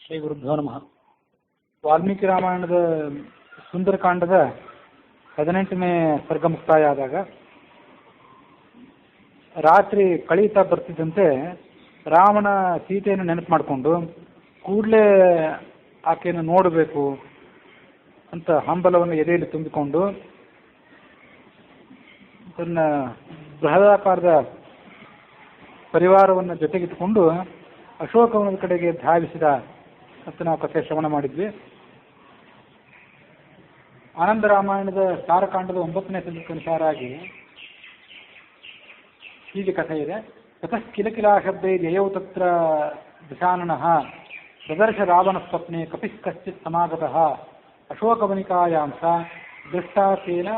ಶ್ರೀ ಗುರುಭ್ಯೋ ನಮಃ. ವಾಲ್ಮೀಕಿ ರಾಮಾಯಣದ ಸುಂದರಕಾಂಡದ 18ನೇ ಸರ್ಗ ಮುಕ್ತಾಯ ಆದಾಗ ರಾತ್ರಿ ಕಳೀತಾ ಬರ್ತಿದ್ದಂತೆ ರಾಮನ ಸೀತೆಯನ್ನು ನೆನಪು ಮಾಡಿಕೊಂಡು ಕೂಡಲೇ ಆಕೆಯನ್ನು ನೋಡಬೇಕು ಅಂತ ಹಂಬಲವನ್ನು ಎದೆಯಲ್ಲಿ ತುಂಬಿಕೊಂಡು ತನ್ನ ಬೃಹದಾಕಾರದ ಪರಿವಾರವನ್ನು ಜೊತೆಗಿಟ್ಟುಕೊಂಡು ಅಶೋಕವನದ ಕಡೆಗೆ ಧಾವಿಸಿದ ಅಂತ ನಾವು ಕಥೆ ಶ್ರವಣ ಮಾಡಿದ್ವಿ. ಆನಂದ ರಾಮಾಯಣದ ತಾರಕಾಂಡದ 9ನೇ ಸಂಧಿಕನುಸಾರ ಆಗಿ ಹೀಗೆ ಕಥೆ ಇದೆ. ತತಃ ಕಿಲಕಿಲಾಶಬ್ದೈರ್ಯಯೌ ತತ್ರ ದಶಾನನಃ ಪ್ರದರ್ಶ ರಾವಣ ಸ್ವಪ್ನೆ ಕಪಿಃ ಕಶ್ಚಿತ್ ಸಮಾಗತಃ ಅಶೋಕವನಿಕಾಯಾಂ ಸ ದೃಷ್ಟಾತೇನ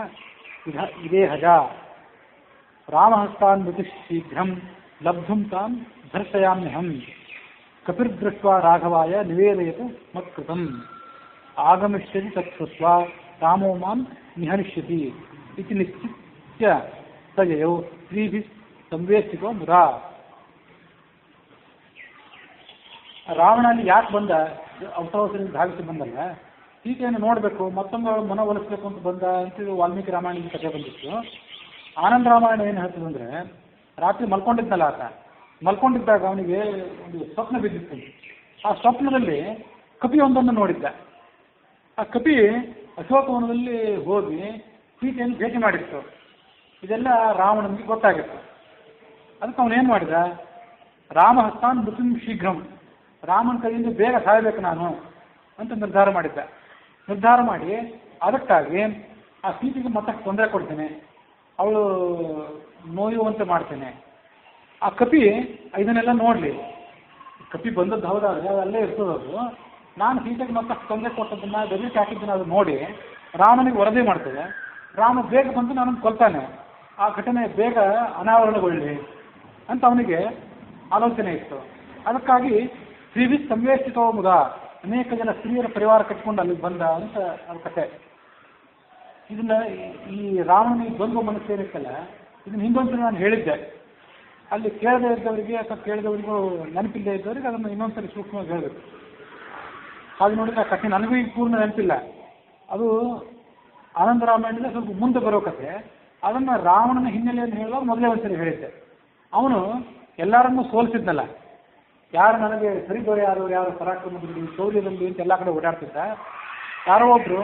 ಇದೇಹಜ ರಾಮಹಸ್ತಾನ್ ಮೃತಿ ಶೀಘ್ರಂ ಲಬ್ಧುಂ ತಾಂ ಧರ್ಷಯಾಮ್ಯಹಂ ಕಪಿರ್ದೃಷ್ಟ್ವಾ ರಾಘವಾಯ ನಿವೇದಯತು ಮತ್ಕೃತಂ ಆಗಮಿಷ್ಯತಿ ತತ್ಕೃತ್ವಾ ರಾಮೋ ಮಾಂ ನಿಹನಿಷ್ಯತಿ ಇತಿ ನಿಶ್ಚಿತ್ಯ ಸಯಯೌ ಸ್ತ್ರೀಭಿಃ ಸಂವೇಷ್ಟಿತೋ ಮುರಾ. ರಾವಣಲ್ಲಿ ಯಾಕೆ ಬಂದ? ಅವಸರದಿಂದ ಧಾವಿಸಿ ಬಂದಲ್ಲ, ಸೀತೆಯನ್ನು ನೋಡಬೇಕು, ಮತ್ತೊಮ್ಮೆ ಮನವೊಲಿಸಬೇಕು ಅಂತ ಬಂದ ಅಂತ ವಾಲ್ಮೀಕಿ ರಾಮಾಯಣದ ಕಥೆ ಬಂದಿತ್ತು. ಆನಂದ ರಾಮಾಯಣ ಏನು ಹೇಳ್ತದಂದ್ರೆ, ರಾತ್ರಿ ಮಲ್ಕೊಂಡಿದ್ನಲ್ಲ ಆತ, ಮಲ್ಕೊಂಡಿದ್ದಾಗ ಅವನಿಗೆ ಒಂದು ಸ್ವಪ್ನ ಬಿದ್ದಿತ್ತು. ಆ ಸ್ವಪ್ನದಲ್ಲಿ ಕಪಿ ಒಂದನ್ನು ನೋಡಿದ್ದ. ಆ ಕಪಿ ಅಶೋಕವನದಲ್ಲಿ ಹೋಗಿ ಸೀತೆಯನ್ನು ಭೇಟಿ ಮಾಡಿತ್ತು. ಇದೆಲ್ಲ ರಾವಣನಿಗೆ ಗೊತ್ತಾಗಿತ್ತು. ಅದಕ್ಕೆ ಅವನೇನು ಮಾಡಿದ, ರಾಮಹಸ್ತಾನ್ ಮೃತ್ಯುಂ ಶೀಘ್ರಂ, ರಾಮನ ಕೈಯಿಂದ ಬೇಗ ಸಾಯಬೇಕು ನಾನು ಅಂತ ನಿರ್ಧಾರ ಮಾಡಿದ್ದ. ನಿರ್ಧಾರ ಮಾಡಿ ಅದಕ್ಕಾಗಿ ಆ ಸೀತೆಗೆ ಮತ್ತಷ್ಟು ತೊಂದರೆ ಕೊಡ್ತೇನೆ, ಅವಳು ನೋಯುವಂತೆ ಮಾಡ್ತೇನೆ. ಆ ಕಪಿ ಇದನ್ನೆಲ್ಲ ನೋಡಲಿ, ಕಪಿ ಬಂದದ್ದು ಹೌದಾದ್ರೆ ಅಲ್ಲೇ ಇರ್ತದದು, ನಾನು ಸೀತೆಗೆ ಮತ್ತಷ್ಟು ತೊಂದರೆ ಕೊಟ್ಟದನ್ನ ಬೆದರಿಕೆ ಹಾಕಿದ್ದನ್ನ ಅದು ನೋಡಿ ರಾಮನಿಗೆ ವರದಿ ಮಾಡ್ತದೆ. ರಾಮ ಬೇಗ ಬಂದು ನನ್ನನ್ನು ಕೊಲ್ತಾನೆ, ಆ ಘಟನೆ ಬೇಗ ಅನಾವರಣಗೊಳ್ಳಿ ಅಂತ ಅವನಿಗೆ ಆಲೋಚನೆ ಇತ್ತು. ಅದಕ್ಕಾಗಿ ಸ್ತ್ರೀಭಿ ಸಂವೇಷ್ಟಿತೋ ಮುದ, ಅನೇಕ ಜನ ಸ್ತ್ರೀಯರ ಪರಿವಾರ ಕಟ್ಕೊಂಡು ಅಲ್ಲಿಗೆ ಬಂದ ಅಂತ ಅವ್ರ ಕಥೆ. ಇದನ್ನ ಈ ರಾವಣನಿಗೆ ಬಂದು ಮನಸ್ಸೇನಿತ್ತಲ್ಲ, ಇದನ್ನ ಹಿಂದೊಂದ್ಸಲ ನಾನು ಹೇಳಿದ್ದೆ. ಅಲ್ಲಿ ಕೇಳದೇ ಇದ್ದವರಿಗೆ ಅಥವಾ ಕೇಳಿದವರಿಗೂ ನೆನಪಿಲ್ಲದೆ ಇದ್ದವರಿಗೆ ಅದನ್ನು ಇನ್ನೊಂದ್ಸರಿ ಸೂಕ್ಷ್ಮವಾಗಿ ಹೇಳಬೇಕು. ಹಾಗೆ ನೋಡಿದ್ರೆ ಆ ಕಥೆ ನನಗೂ ಈಗ ಪೂರ್ಣ ನೆನಪಿಲ್ಲ. ಅದು ಆನಂದ ರಾಮಾಯಣದ ಸ್ವಲ್ಪ ಮುಂದೆ ಬರೋ ಕಥೆ. ಅದನ್ನು ರಾವಣನ ಹಿನ್ನೆಲೆಯನ್ನು ಹೇಳುವಾಗ ಮೊದಲೇ ಒಂದ್ಸರಿ ಹೇಳಿದ್ದೆ. ಅವನು ಎಲ್ಲರನ್ನೂ ಸೋಲಿಸಿದ್ನಲ್ಲ, ಯಾರು ನನಗೆ ಸರಿ ದೊರೆ ಯಾರು ಯಾರು ಪರಾಕ್ರಮದಲ್ಲಿ ಶೌರ್ಯದಲ್ಲಿ ಅಂತ ಎಲ್ಲ ಕಡೆ ಓಡಾಡ್ತಿದ್ದ. ಯಾರೋ ಒಬ್ರು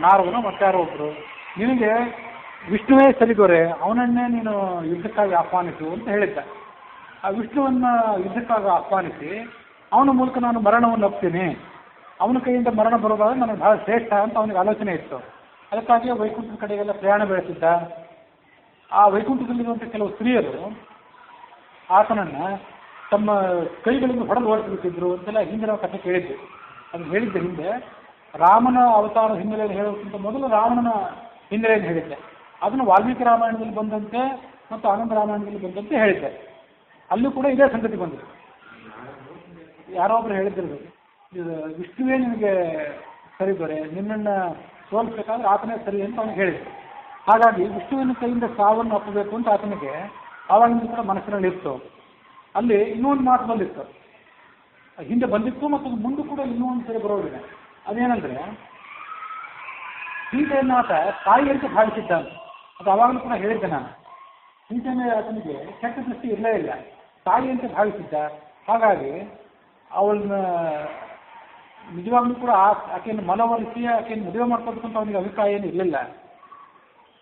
ನಾರವನು ಮತ್ತೆ ಯಾರೋ ಒಬ್ರು, ನಿನಗೆ ವಿಷ್ಣುವೇ ಸರಿ ದೊರೆ, ಅವನನ್ನೇ ನೀನು ಯುದ್ಧಕ್ಕಾಗಿ ಆಹ್ವಾನಿಸು ಅಂತ ಹೇಳಿದ್ದ. ಆ ವಿಷ್ಣುವನ್ನ ಯುದ್ಧಕ್ಕಾಗಿ ಆಹ್ವಾನಿಸಿ ಅವನ ಮೂಲಕ ನಾನು ಮರಣವನ್ನು ಒಪ್ತೀನಿ, ಅವನ ಕೈಯಿಂದ ಮರಣ ಬರೋದಾದ್ರೆ ನನಗೆ ಬಹಳ ಶ್ರೇಷ್ಠ ಅಂತ ಅವನಿಗೆ ಆಲೋಚನೆ ಇತ್ತು. ಅದಕ್ಕಾಗಿ ವೈಕುಂಠದ ಕಡೆಗೆಲ್ಲ ಪ್ರಯಾಣ ಬೆಳೆಸಿದ್ದ. ಆ ವೈಕುಂಠದಲ್ಲಿರುವಂಥ ಕೆಲವು ಸ್ತ್ರೀಯರು ಆತನನ್ನು ತಮ್ಮ ಕೈಗಳಿಂದ ಹೊಡೆದು ಓಡಿಸಿಬಿಟ್ಟಿದ್ರು ಅಂತೆಲ್ಲ ಹಿಂದೆ ನಾವು ಕಥೆ ಕೇಳಿದ್ವಿ. ಅದು ಹೇಳಿದ್ದೆ ಹಿಂದೆ. ರಾಮನ ಅವತಾರ ಹಿನ್ನೆಲೆಯನ್ನು ಹೇಳೋಕ್ಕಿಂತ ಮೊದಲು ರಾವಣನ ಹಿನ್ನೆಲೆಯನ್ನು ಹೇಳಿದ್ದೆ. ಅದನ್ನು ವಾಲ್ಮೀಕಿ ರಾಮಾಯಣದಲ್ಲಿ ಬಂದಂತೆ ಮತ್ತು ಆನಂದ ರಾಮಾಯಣದಲ್ಲಿ ಬಂದಂತೆ ಹೇಳಿದ್ದೆ. ಅಲ್ಲೂ ಕೂಡ ಇದೇ ಸಂಗತಿ ಬಂದಿದೆ. ಯಾರೋ ಒಬ್ರು ಹೇಳಿದ್ರು, ವಿಷ್ಣುವೇ ನಿನಗೆ ಸರಿ ದೊರೆ, ನಿನ್ನನ್ನು ಸೋಲಿಸಬೇಕಾದ್ರೆ ಆತನೇ ಸರಿ ಅಂತ ಅವನಿಗೆ ಹೇಳಿದ್ರು. ಹಾಗಾಗಿ ವಿಷ್ಣುವಿನ ಕೈಯಿಂದ ಸಾವನ್ನು ಅಪ್ಪಬೇಕು ಅಂತ ಆತನಿಗೆ ಆವಾಗಿಂದ ಕೂಡ ಮನಸ್ಸಿನಲ್ಲಿ ಇತ್ತು. ಅಲ್ಲಿ ಇನ್ನೊಂದು ಮಾತು ಬಂದಿತ್ತು, ಹಿಂದೆ ಬಂದಿತ್ತು ಮತ್ತು ಮುಂದೆ ಕೂಡ ಇನ್ನೂ ಒಂದು ಸರಿ ಬರೋದಿಲ್ಲ. ಅದೇನಂದ್ರೆ, ಸೀತೆಯನ್ನು ಆತ ತಾಯಿಯಂತೆ ಭಾವಿಸಿದ್ದ. ಅದು ಅವಾಗಲೂ ಕೂಡ ಹೇಳಿದ್ದೆ ನಾನು. ಸೀತೆಯ ಆತನಿಗೆ ಕೆಟ್ಟ ದೃಷ್ಟಿ ಇರಲೇ ಇಲ್ಲ, ತಾಯಿಯಂತೆ ಭಾವಿಸಿದ್ದ. ಹಾಗಾಗಿ ಅವಳನ್ನ ನಿಜವಾಗ್ಲೂ ಕೂಡ ಆಕೆಯನ್ನು ಮನವೊಲಿಸಿ ಆಕೆಯನ್ನು ಮದುವೆ ಮಾಡ್ಕೋಬೇಕಂತ ಅವನಿಗೆ ಅಭಿಪ್ರಾಯ ಏನು ಇರಲಿಲ್ಲ.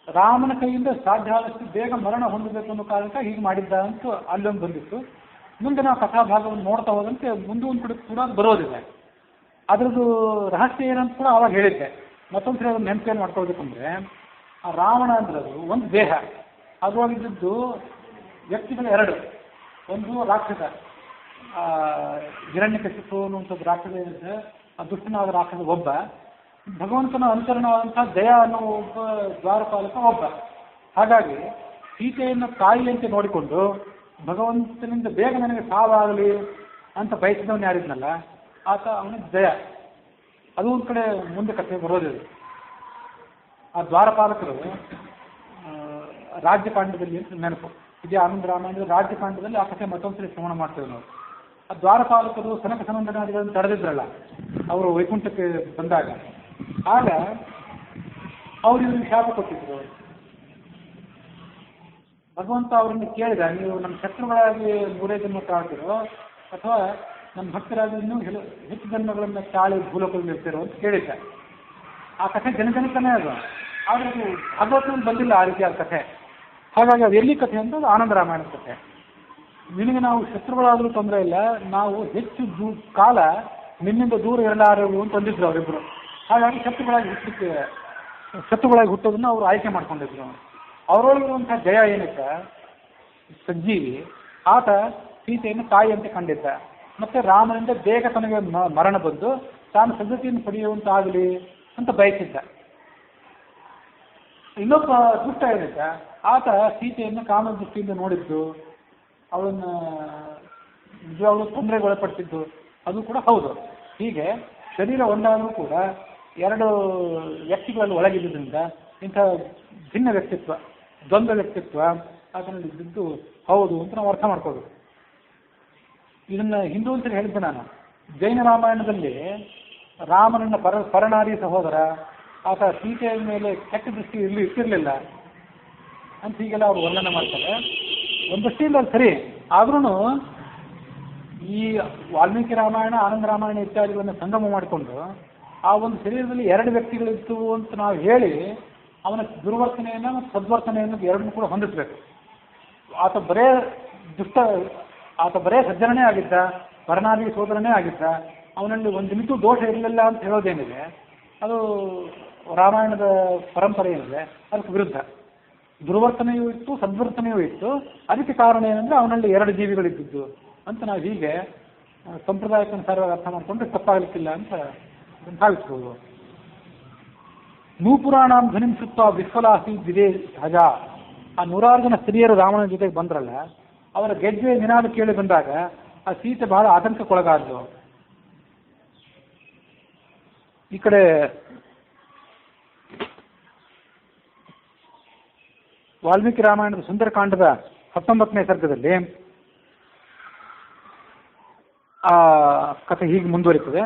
ರಾಮನ ಕೈಯಿಂದ ಸಾಧ್ಯ ಆದಷ್ಟು ಬೇಗ ಮರಣ ಹೊಂದಬೇಕು ಅನ್ನೋ ಕಾರಣಕ್ಕೆ ಹೀಗೆ ಮಾಡಿದ್ದ ಅಂತ ಅಲ್ಲೊಂದು ಬಂದಿತ್ತು. ಮುಂದೆ ನಾವು ಕಥಾಭಾಗವನ್ನು ನೋಡ್ತಾ ಹೋದಂತೆ ಮುಂದೆ ಒಂದು ಕಡೆ ಕೂಡ ಬರೋದಿಲ್ಲ. ಅದರದ್ದು ರಹಸ್ಯ ಏನಂತ ಕೂಡ ಅವಾಗ ಹೇಳಿದ್ದೆ. ಮತ್ತೊಂದು ಸರಿ ಅದನ್ನು ನೆನಪೇನು ಮಾಡ್ಕೊಳ್ಬೇಕಂದ್ರೆ, ಆ ರಾವಣ ಅಂದ್ರದು ಒಂದು ದೇಹ, ಅದರೊಳಗಿದ್ದು ವ್ಯಕ್ತಿಗಳು ಎರಡು. ಒಂದು ರಾಕ್ಷಸ, ಹಿರಣ್ಯಕಶಿಪು ಅನ್ನುವಂಥದ್ದು ರಾಕ್ಷಸ ಏನಿದೆ, ಆ ದುಷ್ಟನಾದ ರಾಕ್ಷಸ ಒಬ್ಬ, ಭಗವಂತನ ಅನುಸರಣವಾದಂತಹ ಜಯ ಅನ್ನೋ ಒಬ್ಬ ದ್ವಾರಪಾಲಕ ಒಬ್ಬ. ಹಾಗಾಗಿ ಸೀತೆಯನ್ನು ತಾಯಿಯಂತೆ ನೋಡಿಕೊಂಡು ಭಗವಂತನಿಂದ ಬೇಗ ನನಗೆ ಸಾವಾಗಲಿ ಅಂತ ಬಯಸಿದವನು ಯಾರಿದ್ನಲ್ಲ ಆತ ಅವನ ಜಯ. ಅದು ಒಂದು ಕಡೆ ಮುಂದೆ ಕಥೆ ಬರೋದಿಲ್ಲ. ಆ ದ್ವಾರಪಾಲಕರು ರಾಜ್ಯಕಾಂಡದಲ್ಲಿ ನೆನಪು. ಇದೇ ಆನಂದ ರಾಮಾಯಣದ ರಾಜ್ಯಕಾಂಡದಲ್ಲಿ ಆ ಕಥೆ ಮತ್ತೊಂದ್ಸರಿ ಶ್ರವಣ ಮಾಡ್ತೇವೆ ನಾವು. ಆ ದ್ವಾರಪಾಲಕರು ಸನಕ ಸನಂದನಾದಿಗಳನ್ನು ತಡೆದಿದ್ರಲ್ಲ ಅವರು ವೈಕುಂಠಕ್ಕೆ ಬಂದಾಗ, ಆಗ ಅವರು ಇವ್ರಿಗೆ ಶಾಪ ಕೊಟ್ಟಿದ್ರು. ಭಗವಂತ ಅವರನ್ನು ಕೇಳಿದ, ನೀವು ನಮ್ಮ ಶತ್ರುಗಳಾಗಿ 3 ಜನ್ಮ ತಾಳ್ತಿರೋ ಅಥವಾ ನಮ್ಮ ಭಕ್ತರಾಗಿ ಇನ್ನೂ ಹೆಚ್ಚು ಜನ್ಮಗಳನ್ನು ತಾಳಿ ಭೂಲೋಕದಲ್ಲಿ ಇರ್ತಿರೋ ಅಂತ ಕೇಳಿದ್ದ. ಆ ಕಥೆ ಜನಜನಕನೇ ಅದು, ಆದರೆ ಅದು ಭಾಗವತನಲ್ಲಿ ಬಂದಿಲ್ಲ ಆ ರೀತಿಯಾದ ಕಥೆ. ಹಾಗಾಗಿ ಅದು ಎಲ್ಲಿ ಕಥೆ ಅಂತ ಅದು ಆನಂದ ರಾಮಾಯಣದ ಕಥೆ. ನಿನಗೆ ನಾವು ಶತ್ರುಗಳಾದರೂ ತೊಂದರೆ ಇಲ್ಲ, ನಾವು ಹೆಚ್ಚು ಕಾಲ ನಿನ್ನಿಂದ ದೂರ ಇರಲಾರೆವು ಅಂತ ಅಂದಿದ್ರು ಅವರಿಬ್ಬರು. ಹಾಗಾಗಿ ಶತ್ರುಗಳಾಗಿ ಹುಟ್ಟೋದನ್ನು ಅವರು ಆಯ್ಕೆ ಮಾಡ್ಕೊಂಡಿದ್ರು. ಅವರೊಳಗಿರುವಂತಹ ಜಯ ಏನಕ್ಕೆ, ಸಂಜೀವಿ, ಆತ ಸೀತೆಯನ್ನು ತಾಯಿಯಂತೆ ಕಂಡಿದ್ದ. ಮತ್ತೆ ರಾಮನಿಂದ ಬೇಗ ತನಗೆ ಮರಣ ಬಂದು ತಾನು ಸದ್ಗತಿಯನ್ನು ಪಡೆಯುವಂತಾಗಲಿ ಅಂತ ಬಯಸಿದ್ದ. ಇನ್ನೊಬ್ಬ ದುಷ್ಟ ಏನಕ್ಕ, ಆತ ಸೀತೆಯನ್ನು ಕಾಮ ದೃಷ್ಟಿಯಿಂದ ನೋಡಿದ್ದು, ಅವಳನ್ನು ನಿಜವಾಗ್ಲೂ ತೊಂದರೆಗೆ ಒಳಪಡಿಸಿದ್ದು, ಅದು ಕೂಡ ಹೌದು. ಹೀಗೆ ಶರೀರ ಒಂದಾದರೂ ಕೂಡ 2 ವ್ಯಕ್ತಿಗಳಲ್ಲಿ ಒಳಗಿದ್ದರಿಂದ ಇಂಥ ಭಿನ್ನ ವ್ಯಕ್ತಿತ್ವ, ದ್ವಂದ್ವ ವ್ಯಕ್ತಿತ್ವ ಅದರಲ್ಲಿ ಇದ್ದು ಹೌದು ಅಂತ ನಾವು ಅರ್ಥ ಮಾಡ್ಕೋದು. ಇದನ್ನು ಹಿಂದೂ ಅಂತ ಹೇಳಿದ್ದೆ ನಾನು. ಜೈನ ರಾಮಾಯಣದಲ್ಲಿ ರಾಮನನ್ನ ಪರನಾರಿ ಸಹೋದರ, ಆತ ಸೀತೆಯ ಮೇಲೆ ಕೆಟ್ಟ ದೃಷ್ಟಿ ಇಟ್ಟಿರಲಿಲ್ಲ ಅಂತ ಹೀಗೆಲ್ಲ ಅವರು ವರ್ಣನೆ ಮಾಡ್ತಾರೆ. ಒಂದು ದೃಷ್ಟಿಯಿಂದ ಅದು ಸರಿ, ಆದ್ರೂ ಈ ವಾಲ್ಮೀಕಿ ರಾಮಾಯಣ, ಆನಂದ ರಾಮಾಯಣ ಇತ್ಯಾದಿಗಳನ್ನು ಸಂಗಮ ಮಾಡಿಕೊಂಡು ಆ ಒಂದು ಶರೀರದಲ್ಲಿ 2 ವ್ಯಕ್ತಿಗಳಿತ್ತು ಅಂತ ನಾವು ಹೇಳಿ ಅವನ ದುರ್ವರ್ತನೆಯನ್ನು ಮತ್ತು ಸದ್ವರ್ತನೆಯನ್ನು 2 ಕೂಡ ಹೊಂದಿಸಬೇಕು. ಆತ ಬರೇ ಸಜ್ಜನನೇ ಆಗಿದ್ದ, ಪರನಾರಿ ಸೋದರನೇ ಆಗಿದ್ದ, ಅವನಲ್ಲಿ ಒಂದು ನಿಮಿಷ ದೋಷ ಇರಲಿಲ್ಲ ಅಂತ ಹೇಳೋದೇನಿದೆ ಅದು ರಾಮಾಯಣದ ಪರಂಪರೆ ಏನಿದೆ ಅದಕ್ಕೆ ವಿರುದ್ಧ. ದುರ್ವರ್ತನೆಯೂ ಇತ್ತು, ಸದ್ವರ್ತನೆಯೂ ಇತ್ತು. ಅದಕ್ಕೆ ಕಾರಣ ಏನಂದ್ರೆ ಅವನಲ್ಲಿ 2 ಜೀವಿಗಳಿದ್ದು ಅಂತ ನಾವು ಹೀಗೆ ಸಂಪ್ರದಾಯಕ್ಕನುಸಾರವಾಗಿ ಅರ್ಥ ಮಾಡಿಕೊಂಡ್ರೆ ತಪ್ಪಾಗಲಿಕ್ಕಿಲ್ಲ ಅಂತ ಭಾವಿಸ್ಬೋದು. ನೂಪುರಾಣಾಂ ಧ್ವನಿಂ ಶುತ್ವ ವಿಫಲಾಸಿ ದಿದೇ ಸಹಜ. ಆ 106 ಜನ ಸ್ತ್ರೀಯರು ರಾಮನ ಜೊತೆಗೆ ಬಂದ್ರಲ್ಲ, ಅವರ ಗೆಜ್ಜೆ ನಿನಾದ ಕೇಳಿ ಬಂದಾಗ ಆ ಸೀತೆ ಬಹಳ ಆತಂಕಕ್ಕೊಳಗಾದ್ಲು. ಈ ಕಡೆ ವಾಲ್ಮೀಕಿ ರಾಮಾಯಣದ ಸುಂದರಕಾಂಡದ 19ನೇ ಸರ್ಗದಲ್ಲಿ ಆ ಕಥೆ ಹೀಗೆ ಮುಂದುವರಿತದೆ.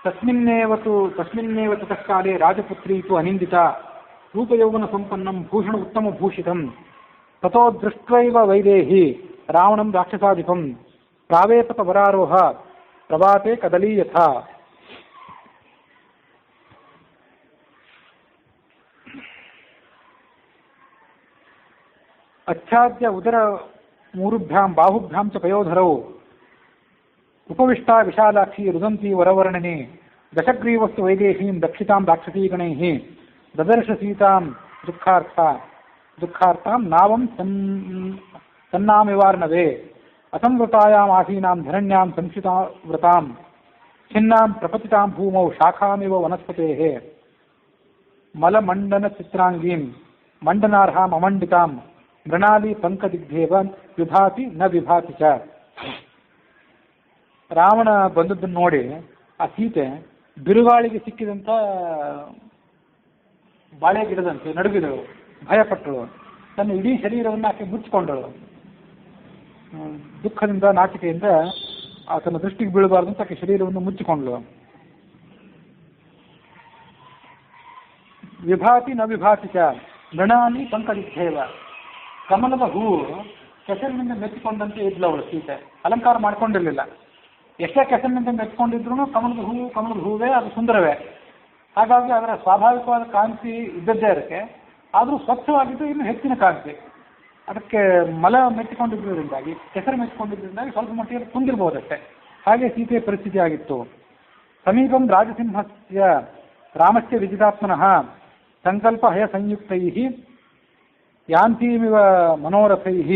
ತಸ್ಮಿನ್ನೇವ ತತ್ಕಾಲೇ ರಾಜಪುತ್ರೀತು ಅನಿಂದಿತ ರೂಪಯೌವನ ಸಂಪನ್ನಂ ಭೂಷಣ ಉತ್ತಮ ಭೂಷಿತಂ ತಥೋ ದೃಷ್ಟ್ವೈವ ವೈದೇಹಿ ರಾವಣಂ ರಾಕ್ಷಸಾಧಿಪಂ ಪ್ರಾವೇಪತ ವರಾರೋಹ ಪ್ರಭಾತೆ ಕದಲೀಯಥ. ಅಚ್ಛಾದ್ಯ ಉದರ ಮೂರುಭ್ಯಾಂ ಬಾಹುಭ್ಯಾಂ ಚ ಪಯೋಧರೌ ಉಪವಿಷ್ಟಾ ವಿಶಾಲಾಕ್ಷಿ ರುದಂತಿ ವರವರ್ಣನೆ ದಶಗ್ರೀವಸ್ತು ವೈದೇಹೀಂ ದಕ್ಷಿತಾಂ ರಾಕ್ಷಸೀಗಣೈಃ ದದರ್ಶ ಸೀತಾಂ ದುಃಖಾರ್ಥಾಂ ನಾವಂ ತನ್ನಾಮಿವಾರ್ಣವೇ ಅಸಂವೃತಾಯಾಂ ಆಸೀನಾಂ ಧರಣ್ಯಾಂ ಸಂಸ್ಥಿತಾವ್ರತಾಂ छिन्नां प्रपतितां भूमौ शाखामिव वनस्पतेः मलमण्डन चित्रांगीं मंडनार्हाम् अमण्डितां मृणाली पंकदिग्धेव विभाति न विभाति च. ರಾವಣ ಬಂದದ್ದನ್ನು ನೋಡಿ ಆ ಸೀತೆ ಬಿರುಗಾಳಿಗೆ ಸಿಕ್ಕಿದಂಥ ಬಾಳೆ ಗಿಡದಂತೆ ನಡುಗಿದಳು, ಭಯಪಟ್ಟಳು, ತನ್ನ ಇಡೀ ಶರೀರವನ್ನು ಆಕೆ ಮುಚ್ಚಿಕೊಂಡಳು. ದುಃಖದಿಂದ ನಾಚಿಕೆಯಿಂದ ಆತನ ದೃಷ್ಟಿಗೆ ಬೀಳಬಾರ್ದು ಅಂತ ಆಕೆ ಶರೀರವನ್ನು ಮುಚ್ಚಿಕೊಂಡಳು. ವಿಭಾತಿ ನ ವಿಭಾತಿ ಚ ಮೃಣಾಲಿ ಪಂಕದಿಗ್ಧೇವ. ಕಮಲದ ಹೂವು ಕೆಸರಿನಿಂದ ಮೆಚ್ಚಿಕೊಂಡಂತೆ ಇದ್ಲು ಅವಳು ಸೀತೆ, ಅಲಂಕಾರ ಮಾಡ್ಕೊಂಡಿರಲಿಲ್ಲ. ಎಷ್ಟೇ ಕೆಸರಿನಿಂದ ಮೆಚ್ಕೊಂಡಿದ್ರು ಕಮಲದ ಹೂವೇ, ಅದು ಸುಂದರವೇ. ಹಾಗಾಗಿ ಅದರ ಸ್ವಾಭಾವಿಕವಾದ ಕಾಂತಿ ಇದ್ದದ್ದೇ ಅದಕ್ಕೆ, ಆದರೂ ಸ್ವಚ್ಛವಾಗಿದ್ದು ಇನ್ನು ಹೆಚ್ಚಿನ ಕಾಂತಿ. ಅದಕ್ಕೆ ಮಲ ಮೆಚ್ಚಿಕೊಂಡಿದ್ದರಿಂದಾಗಿ, ಕೆಸರು ಮೆಚ್ಚಿಕೊಂಡಿದ್ದರಿಂದಾಗಿ ಸ್ವಲ್ಪ ಮಟ್ಟಿಗೆ ಕುಂದಿರಬಹುದಷ್ಟೇ. ಹಾಗೆ ಸೀತೆಯ ಪರಿಸ್ಥಿತಿ ಆಗಿತ್ತು. ಸಮೀಪಂ ರಾಜಸಿಂಹಸ್ಯ ರಾಮಸ್ಯ ವಿಜಿತಾತ್ಮನಃ ಸಂಕಲ್ಪ ಹಯ ಸಂಯುಕ್ತೈಃ ಯಾಂತೀಮಿವ ಮನೋರಥೈಃ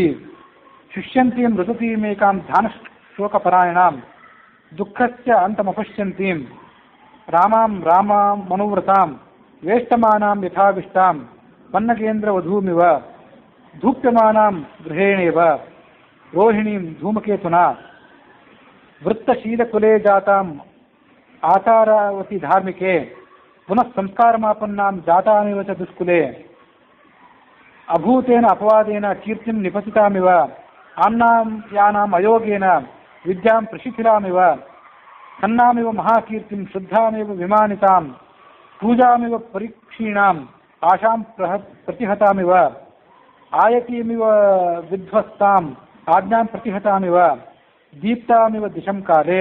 ಶುಷ್ಯಂತೀಂ ಋತುತೀಮೇಕಾಂ ಧ್ಯಾನಶೋಕಪರಾಯಣಾಂ ದುಃಖಸ್ಯ ಅಂತಮಪಶ್ಯಂತೀಂ ರಾಮಾಂ ಮನೋವ್ರತಾಂ ವೇಷ್ಟಮಾನಾಂ ಯಥಾವಿಷ್ಟಾಂ ಪನ್ನಕೇಂದ್ರ ವಧೂಮಿವ ಧೂಪ್ಯಮಾನಾಂ ಗೃಹೇಣೇವ ರೋಹಿಣೀಂ ಧೂಮಕೇತುನಾ ವೃತ್ತಶೀಲಕುಲೇ ಜಾತಾಂ ಆಚಾರಾವತಿ ಧಾರ್ಮಿಕೆ ಪುನಃ ಸಂಸ್ಕಾರಮಾಪನ್ನಾಂ ಜಾತಾಮಿವ ಚ ದುಷ್ಕುಲೆ ಅಭೂತೇನ ಅಪವಾದೇನ ಕೀರ್ತಿಂ ನಿಪತಿತಾಮಿವ ಆಮ್ನಾಂ ಯಾನಾಂ ಅಯೋಗೇನ ವಿದ್ಯಾಂ ಪ್ರಶಿಥಿಲಾಮಿವ ತನ್ನಾಮಿವ ಮಹಾಕೀರ್ತಿಂ ಶ್ರದ್ಧಾಮೇವ ವಿಮಾನಿತಾಂ ಪೂಜಾಮಿವ ಪರೀಕ್ಷೀಣಾಂ ಆಶಾಂ ಪ್ರತಿಹತಾಮಿವ ಆಯತೀಮಿವ ವಿಧ್ವಸ್ತಾಂ ಆಜ್ಞಾಂ ಪ್ರತಿಹತಾಮಿವ ದೀಪ್ತಾಮಿವ ದಿಶಂ ಕಾಲೇ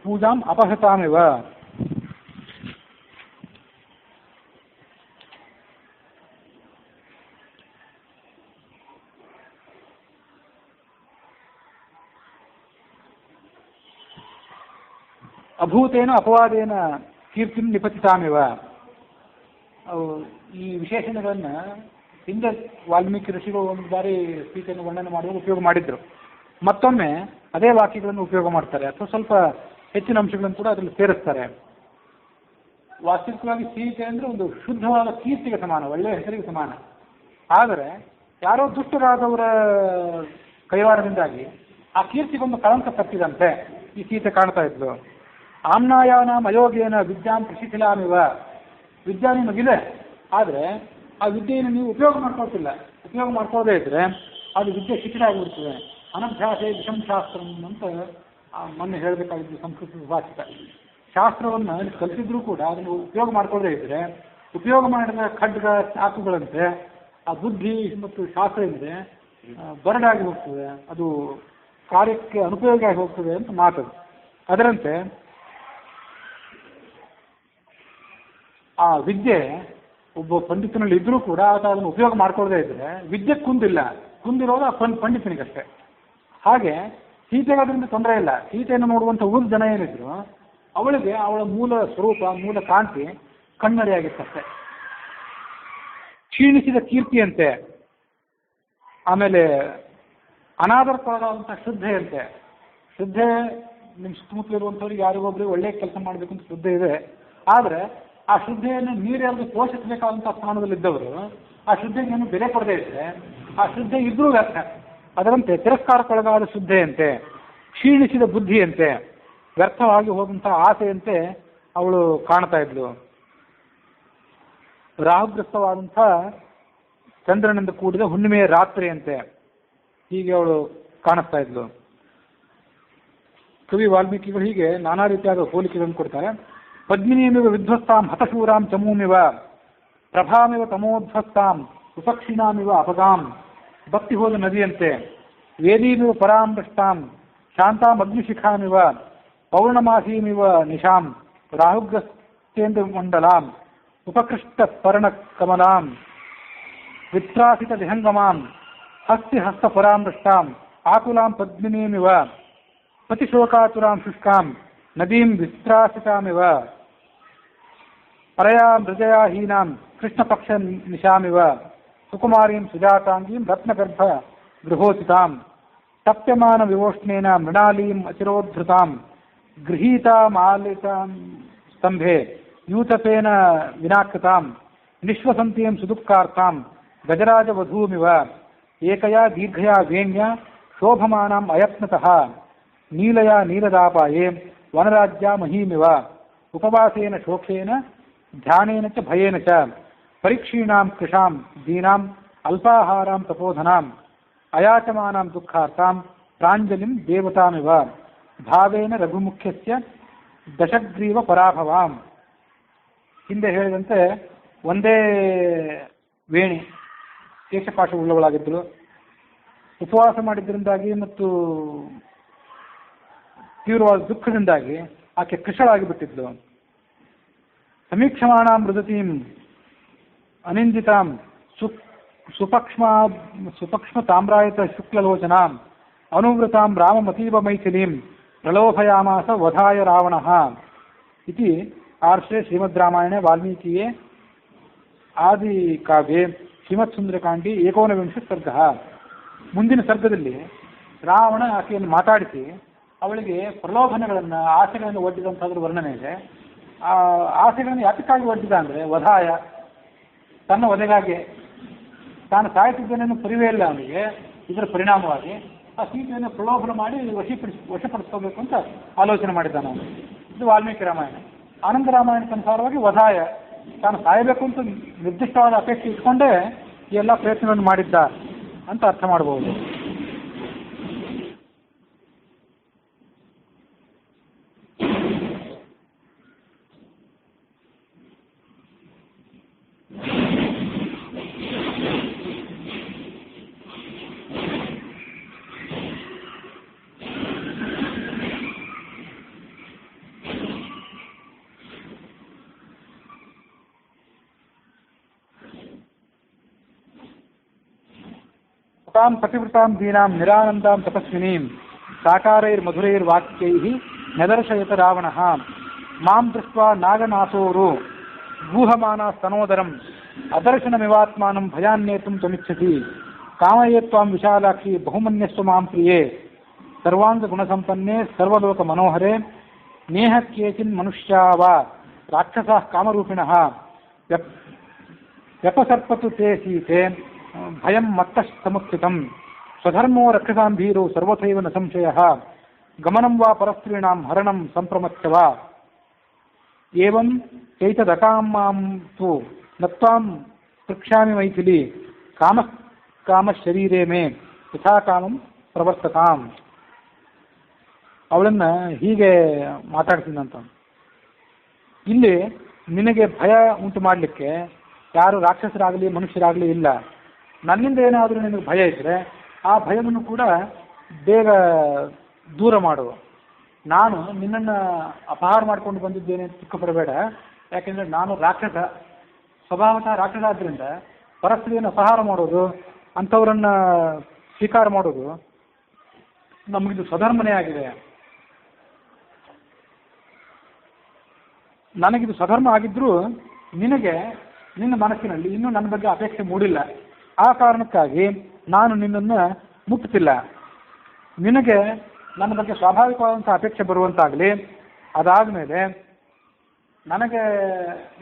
ಪೂಜಾಂ ಅಪಹತಾಮಿವ. ಅಭೂತೇನ ಅಪವಾದೇನ ಕೀರ್ತಿಂ ನಿಪತಿತಾಮಿವ. ಈ ವಿಶೇಷಣಗಳನ್ನು ಹಿಂದೆ ವಾಲ್ಮೀಕಿ ಋಷಿಗಳು ಒಂದು ಬಾರಿ ಸೀತೆಯನ್ನು ವರ್ಣನೆ ಮಾಡುವಾಗ ಉಪಯೋಗ ಮಾಡಿದ್ರು. ಮತ್ತೊಮ್ಮೆ ಅದೇ ವಾಕ್ಯಗಳನ್ನು ಉಪಯೋಗ ಮಾಡ್ತಾರೆ ಅಥವಾ ಸ್ವಲ್ಪ ಹೆಚ್ಚಿನ ಅಂಶಗಳನ್ನು ಕೂಡ ಅದರಲ್ಲಿ ಸೇರಿಸ್ತಾರೆ. ವಾಸ್ತವಿಕವಾಗಿ ಸೀತೆ ಅಂದರೆ ಒಂದು ಶುದ್ಧವಾದ ಕೀರ್ತಿಗೆ ಸಮಾನ, ಒಳ್ಳೆಯ ಹೆಸರಿಗೆ ಸಮಾನ. ಆದರೆ ಯಾರೋ ದುಷ್ಟರಾದವರ ಕೈವಾರದಿಂದಾಗಿ ಆ ಕೀರ್ತಿಗೊಂದು ಕಳಂಕ ತಪ್ಪಿದಂತೆ ಈ ಸೀತೆ ಕಾಣ್ತಾ ಇದ್ಲು. ಆಮ್ನಾಯಾನಾಂ ಅಯೋಗೇನ ವಿದ್ಯಾಂ ಪ್ರಶಿಥಿಲಾಮಿವ. ವಿದ್ಯಾ ನಿಮಗಿದೆ, ಆದರೆ ಆ ವಿದ್ಯೆಯನ್ನು ನೀವು ಉಪಯೋಗ ಮಾಡ್ಕೊಳ್ತಿಲ್ಲ. ಉಪಯೋಗ ಮಾಡ್ಕೊಳ್ಳದೇ ಇದ್ರೆ ಅದು ವಿದ್ಯೆ ಶಿಥಿಲ ಆಗಿಬಿಡ್ತದೆ. ಅನಭ್ಯಾಸೆ ವಿಷಂ ಶಾಸ್ತ್ರಂ ಅಂತ ಮೊನ್ನೆ ಹೇಳಬೇಕಾಗಿದ್ದು ಸಂಸ್ಕೃತ ಭಾಷಿಕ. ಶಾಸ್ತ್ರವನ್ನು ಕಲಿತಿದ್ರೂ ಕೂಡ ಅದನ್ನು ಉಪಯೋಗ ಮಾಡ್ಕೊಳ್ಳದೇ ಇದ್ರೆ ಉಪಯೋಗ ಮಾಡಿದ ಖಡ್ಗ ಚಾಕುಗಳಂತೆ ಆ ಬುದ್ಧಿ ಮತ್ತು ಶಾಸ್ತ್ರ ಏನಿದೆ ಬರಡಾಗಿ ಹೋಗ್ತದೆ, ಅದು ಕಾರ್ಯಕ್ಕೆ ಅನುಪಯೋಗ ಆಗಿ ಹೋಗ್ತದೆ ಅಂತ ಮಾತದು. ಅದರಂತೆ ಆ ವಿದ್ಯೆ ಒಬ್ಬ ಪಂಡಿತನಲ್ಲಿ ಇದ್ರೂ ಕೂಡ ಆತ ಅದನ್ನು ಉಪಯೋಗ ಮಾಡ್ಕೊಳ್ಳದೇ ಇದ್ರೆ ವಿದ್ಯೆ ಕುಂದಿಲ್ಲ, ಕುಂದಿರೋದು ಆ ಪಂಡಿತನಿಗಷ್ಟೇ. ಹಾಗೆ ಸೀತೆಗೆ ಅದರಿಂದ ತೊಂದರೆ ಇಲ್ಲ. ಸೀತೆಯನ್ನು ನೋಡುವಂಥ ಉಳಿದ ಜನ ಏನಿದ್ರು ಅವಳಿಗೆ ಅವಳ ಮೂಲ ಸ್ವರೂಪ, ಮೂಲ ಕಾಂತಿ ಕಣ್ಮರೆಯಾಗಿತ್ತಷ್ಟೆ. ಕ್ಷೀಣಿಸಿದ ಕೀರ್ತಿಯಂತೆ, ಆಮೇಲೆ ಅನಾದರಕ್ಕೊಳಗಾದಂಥ ಶ್ರದ್ಧೆಯಂತೆ. ಶ್ರದ್ಧೆ ನಿಮ್ಮ ಸುತ್ತಮುತ್ತಲಿರುವಂಥವ್ರಿಗೆ ಯಾರಿಗೊಬ್ಬರಿಗೆ ಒಳ್ಳೆಯ ಕೆಲಸ ಮಾಡಬೇಕು ಅಂತ ಶ್ರದ್ಧೆ ಇದೆ. ಆದರೆ ಆ ಶ್ರದ್ಧೆಯನ್ನು ನೀರೆರೆದು ಪೋಷಿಸಬೇಕಾದಂಥ ಸ್ಥಾನದಲ್ಲಿದ್ದವರು ಆ ಶ್ರದ್ಧೆಗೆ ಏನು ಬೆಲೆ ಕೊಡದೇ ಇದ್ರೆ ಆ ಶ್ರದ್ಧೆ ಇದ್ರೂ ವ್ಯರ್ಥ. ಅದರಂತೆ ತಿರಸ್ಕಾರಕ್ಕೊಳಗಾದ ಶ್ರದ್ಧೆಯಂತೆ, ಕ್ಷೀಣಿಸಿದ ಬುದ್ಧಿಯಂತೆ, ವ್ಯರ್ಥವಾಗಿ ಹೋದಂಥ ಆಸೆಯಂತೆ ಅವಳು ಕಾಣ್ತಾ ಇದ್ಲು. ರಾಹುಗ್ರಸ್ತವಾದಂಥ ಚಂದ್ರನಿಂದ ಕೂಡಿದ ಹುಣ್ಣಿಮೆಯ ರಾತ್ರಿಯಂತೆ ಹೀಗೆ ಅವಳು ಕಾಣಿಸ್ತಾ ಇದ್ಲು. ಕವಿ ವಾಲ್ಮೀಕಿಗಳು ಹೀಗೆ ನಾನಾ ರೀತಿಯಾದ ಹೋಲಿಕೆಗಳನ್ನು ಕೊಡ್ತಾರೆ. ಪದ್ಮಿನಿಯಮಿವ ವಿಧ್ವಸ್ತಾಂ ಹತಶೂರಾಂ ಚಮೂಮಿವ ಪ್ರಭಾಮಿವ ತಮೋಧ್ವಸ್ತಾಂ ವಿಪಕ್ಷಿಣಾಮಿವ ಅಪಗಾಂ. ಬತ್ತಿ ಹೋದ ನದಿಯಂತೆ, ವೇದೀಮಿವ ಪರಾಮೃಷ್ಟಾಂ ಶಾಂತಾಂ ಅಗ್ನಿಶಿಖಾಮಿವ ಪೌರ್ಣಮಾಸೀಮಿವ ನಿಶಾಂ ರಾಹುಗ್ರಸ್ತೇಂದ್ರ ಮಂಡಲಾಂ ಉಪಕೃಷ್ಟ ಪರ್ಣ ಕಮಲಾಂ ವಿತ್ರಾಸಿತ ವಿಹಂಗಮಾಂ ಹಸ್ತಿ ಹಸ್ತ ಪರಾಮೃಷ್ಟಾಂ ಆಕುಲಾಂ ಪದ್ಮಿನೀಮಿವ ಪತಿಶೋಕಾತುರಾಂ ಶುಷ್ಕಾಂ ನದೀಂ ವಿಸ್ತ್ರಾಸಿತಾಮಿವ ಪರಯಾ ಮೃಜಯಾಹೀನಾಂ ಕೃಷ್ಣಪಕ್ಷ ನಿಶಾಮಿವ ಸುಕುಮಾರೀಂ ಸುಜಾತಾಂಗೀಂ ರತ್ನಗರ್ಭ ಗೃಹೋಚಿತಾಂ ತಪ್ಯಮಾನ ವಿವೋಷ್ಣೇನ ಮೃಣಾಲೀಂ ಅಚಿರೋದ್ಧೃತಾಂ ಗೃಹೀತಾಮಾಲಿತಾಂ ಸ್ತಂಭೆ ಯೂತಪೇನ ವಿನಾಕೃತಾಂ ನಿಶ್ವಸಂತೀಂ ಸುದುಃಖಾರ್ಥಾಂ ಗಜರಾಜವಧೂಮಿವ ಏಕಯಾ ದೀರ್ಘಯಾ ವೇಣ್ಯ ಶೋಭಮಾನಾಂ ಅಯತ್ನತಃ ನೀಲಯಾ ನೀಲದಾಪಾಯೇ ವನರಾಜ್ಯ ಮಹೀಮಿವ ಉಪವಾಸೇನ ಶೋಕೇನ ಧ್ಯಾನೇನ ಚ ಭಯೇನ ಚ ಪರೀಕ್ಷೀಣಾಂ ಕೃಷಾಂ ದೀನಾಂ ಅಲ್ಪಾಹಾರಾಂ ತಪೋಧನಾಂ ಅಯಾಚಮಾನಾಂ ದುಃಖಾರ್ಥಾಂ ಪ್ರಾಂಜಲಿಂ ದೇವತಾಮಿವ ಭಾವೇನ ರಘುಮುಖ್ಯಸ್ಯ ದಶಗ್ರೀವ ಪರಾಭವಾಂ. ಹಿಂದೆ ಹೇಳಿದಂತೆ ಒಂದೇ ವೇಣಿ ಕೇಶಪಾಶ ಉಳ್ಳವಳಾಗಿದ್ದರು. ಉಪವಾಸ ಮಾಡಿದ್ದರಿಂದಾಗಿ ಮತ್ತು ತೀವ್ರವಾದ ದುಃಖದಿಂದಾಗಿ ಆಕೆ ಕೃಶಳಾಗಿ ಬಿಟ್ಟಿದ್ಲು. ಸಮೀಕ್ಷಮಾಣಾಂ ಮೃದತೀಂ ಅನಿಂದಿತಾಂ ಸುಪಕ್ಷ್ಮ ತಾಮ್ರಾಯತ ಶುಕ್ಲಲೋಚನಾಂ ಅನುವೃತಾಂ ರಾಮಮತೀವ ಮೈಥಿಲೀಂ ಪ್ರಲೋಭಯಾಮಾಸ ವಧಾಯ ರಾವಣಃ ಇತಿ ಆರ್ಷೆ ಶ್ರೀಮದ್ ವಾಲ್ಮೀಕಿಯೇ ಆದಿಕಾವ್ಯೆ ಶ್ರೀಮತ್ ಸುಂದರಕಾಂಡಿ 19 ಸರ್ಗಃ. ಮುಂದಿನ ಸರ್ಗದಲ್ಲಿ ರಾವಣ ಆಕೆಯನ್ನು ಮಾತಾಡಿಸಿ ಅವಳಿಗೆ ಪ್ರಲೋಭನೆಗಳನ್ನು, ಆಸೆಗಳನ್ನು ಒಡ್ಡಿದಂಥದ್ರ ವರ್ಣನೆ ಇದೆ. ಆ ಆಸೆಗಳನ್ನು ಯಾತಕ್ಕಾಗಿ ಒಡ್ಡಿದ ಅಂದರೆ ವಧಾಯ, ತನ್ನ ವಧೆಗಾಗಿ. ತಾನು ಸಾಯುತ್ತಿದ್ದೇನೆನ್ನು ಪರಿವೇ ಇಲ್ಲ ಅವನಿಗೆ. ಇದರ ಪರಿಣಾಮವಾಗಿ ಆ ಸೀತೆಯನ್ನು ಪ್ರಲೋಭನೆ ಮಾಡಿ ವಶಪಡಿಸ್ಕೋಬೇಕು ಅಂತ ಆಲೋಚನೆ ಮಾಡಿದ್ದಾನೆ ಅವನು. ಇದು ವಾಲ್ಮೀಕಿ ರಾಮಾಯಣ. ಆನಂದ ರಾಮಾಯಣಕ್ಕನುಸಾರವಾಗಿ ವಧಾಯ, ತಾನು ಸಾಯಬೇಕು ಅಂತ ನಿರ್ದಿಷ್ಟವಾದ ಅಪೇಕ್ಷೆ ಇಟ್ಕೊಂಡೇ ಈ ಎಲ್ಲ ಪ್ರಯತ್ನಗಳನ್ನು ಮಾಡಿದ್ದ ಅಂತ ಅರ್ಥ ಮಾಡಬಹುದು. ತಾಂ ಪತಿವೃತಾಂ ದೀನಾಂ ನಿರಾನಂದಾಂ ತಪಸ್ವಿನೀಂ ಸಾಕಾರೈರ್ಮಧುರೈರ್ವಾಕ್ಯೈಃ ನೆದರ್ಶಯತ ರಾವಣಃ ಮಾಂ ದೃಷ್ಟ್ವಾ ನಾಗನಾಥೋರು ಗೂಹಮಾನ ಸ್ತನೋದರಂ ಅದರ್ಶನಮಿವಾತ್ಮಾನಂ ಭಯಾನ್ನೇತುಂ ತ್ವಮಿಚ್ಛಸಿ ಕಾಮಯೇ ತ್ವಾಂ ವಿಶಾಲಾಕ್ಷಿ ಬಹುಮನ್ಯಸ್ವ ಮಾಂ ಪ್ರಿಯೇ ಸರ್ವಾಂಗ ಗುಣಸಂಪನ್ನೇ ಸರ್ವಲೋಕ ಮನೋಹರೇ ನೇಹ ಕೇಚಿನ್ ಮನುಷ್ಯಾ ವಾ ರಾಕ್ಷಸಾಃ ಕಾಮರೂಪಿಣಃ ವ್ಯಪಸರ್ಪತು ತೇ ಸೀತೆ ಭಯಂ ಮತ್ತಸ್ತಮುತ್ಥಿತಂ ಸ್ವಧರ್ಮೋ ರಕ್ಷಸಾಂಭೀರೋ ಸರ್ವಥೈವ ನ ಸಂಶಯಃ ಗಮನಂ ವಾ ಪರಸ್ತ್ರೀಣಾಂ ಹರಣಂ ಸಂಪ್ರಮತ್ಯ ವಾ ಏವಂ ಚೈತದಕಾಮಾಂ ತು ನತ್ವಾಂ ಪೃಕ್ಷಾಮಿ ಮೈಥಿಲಿ ಕಾಮಶರೀರೇ ಮೇ ಯಥಾ ಕಾಮಂ ಪ್ರವರ್ತತಾಂ. ಅವಳನ್ನ ಹೀಗೆ ಮಾತಾಡ್ತೀನಂತ. ಇಲ್ಲಿ ನಿನಗೆ ಭಯ ಉಂಟು ಮಾಡಲಿಕ್ಕೆ ಯಾರು ರಾಕ್ಷಸರಾಗಲಿ ಮನುಷ್ಯರಾಗಲಿ ಇಲ್ಲ. ನನ್ನಿಂದ ಏನಾದರೂ ನಿನಗೆ ಭಯ ಇದ್ದರೆ ಆ ಭಯವನ್ನು ಕೂಡ ಬೇಗ ದೂರ ಮಾಡುವ. ನಾನು ನಿನ್ನನ್ನು ಅಪಹಾರ ಮಾಡಿಕೊಂಡು ಬಂದಿದ್ದೇನೆ ಅಂತ ದುಃಖಪಡಬೇಡ. ಯಾಕೆಂದರೆ ನಾನು ರಾಕ್ಷಸ, ಸ್ವಭಾವತಃ ರಾಕ್ಷಸ ಆದ್ದರಿಂದ ಪರಸ್ತ್ರೀಯನ್ನು ಅಪಹಾರ ಮಾಡೋದು, ಅಂಥವರನ್ನು ಸ್ವೀಕಾರ ಮಾಡೋದು ನಮಗಿದು ಸ್ವಧರ್ಮನೇ ಆಗಿದೆ. ನನಗಿದು ಸ್ವಧರ್ಮ ಆಗಿದ್ದರೂ ನಿನಗೆ ನಿನ್ನ ಮನಸ್ಸಿನಲ್ಲಿ ಇನ್ನೂ ನನ್ನ ಬಗ್ಗೆ ಅಪೇಕ್ಷೆ ಮೂಡಿಲ್ಲ. ಆ ಕಾರಣಕ್ಕಾಗಿ ನಾನು ನಿನ್ನನ್ನು ಮುಟ್ಟುತ್ತಿಲ್ಲ. ನಿನಗೆ ನನ್ನ ಬಗ್ಗೆ ಸ್ವಾಭಾವಿಕವಾದಂಥ ಅಪೇಕ್ಷೆ ಬರುವಂತಾಗಲಿ, ಅದಾದ ಮೇಲೆ ನನಗೆ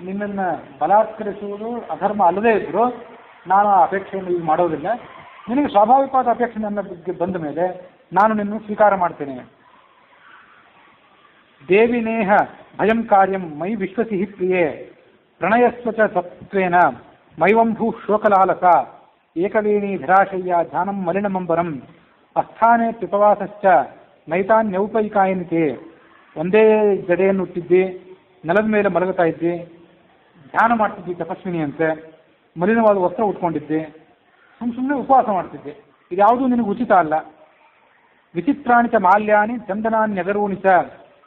ನಿನ್ನನ್ನು ಬಲಾತ್ಕರಿಸುವುದು ಅಧರ್ಮ ಅಲ್ಲದೇ ಇದ್ದರೂ ನಾನು ಆ ಅಪೇಕ್ಷೆಯನ್ನು ಈಗ ಮಾಡೋದಿಲ್ಲ. ನಿನಗೆ ಸ್ವಾಭಾವಿಕವಾದ ಅಪೇಕ್ಷೆ ನನ್ನ ಬಗ್ಗೆ ಬಂದ ಮೇಲೆ ನಾನು ನಿನ್ನನ್ನು ಸ್ವೀಕಾರ ಮಾಡ್ತೇನೆ. ದೇವಿನೇಹ ಭಯಂ ಕಾರ್ಯಂ ಮೈ ವಿಶ್ವಸಿ ಪ್ರಿಯೇ ಪ್ರಣಯಸ್ವ ಚ ಸತ್ವೇನ ಮೈವಂಭೂ ಶೋಕಲಾಲಸ ಏಕವೇಣಿ ಧರಾಶಯ್ಯ ಧ್ಯಾನಂ ಮಲಿನಮಂಬರಂ ಅಸ್ಥಾನೆ ಪಿಪವಾಸಶ್ಚ ನೈತಾನ್ಯೌಪೈಕಾಯನಿತೆ. ಒಂದೇ ಜಡೆಯನ್ನು ಹುಟ್ಟಿದ್ದಿ, ನೆಲದ ಮೇಲೆ ಮಲಗುತ್ತಾ ಇದ್ದಿ, ಧ್ಯಾನ ಮಾಡ್ತಿದ್ದಿ ತಪಸ್ವಿನಿ ಅಂತೆ, ಮಲಿನವಾದ ವಸ್ತ್ರ ಉಟ್ಕೊಂಡಿದ್ದೆ, ಸುಮ್ಮನೆ ಉಪವಾಸ ಮಾಡ್ತಿದ್ದೆ. ಇದ್ಯಾವುದೂ ನಿನಗೆ ಉಚಿತ ಅಲ್ಲ. ವಿಚಿತ್ರಾಣಿ ಚ ಮಾಲ್ಯಾನಿ ಚಂದನಾನ್ಯಗರೂಣಿ ಚ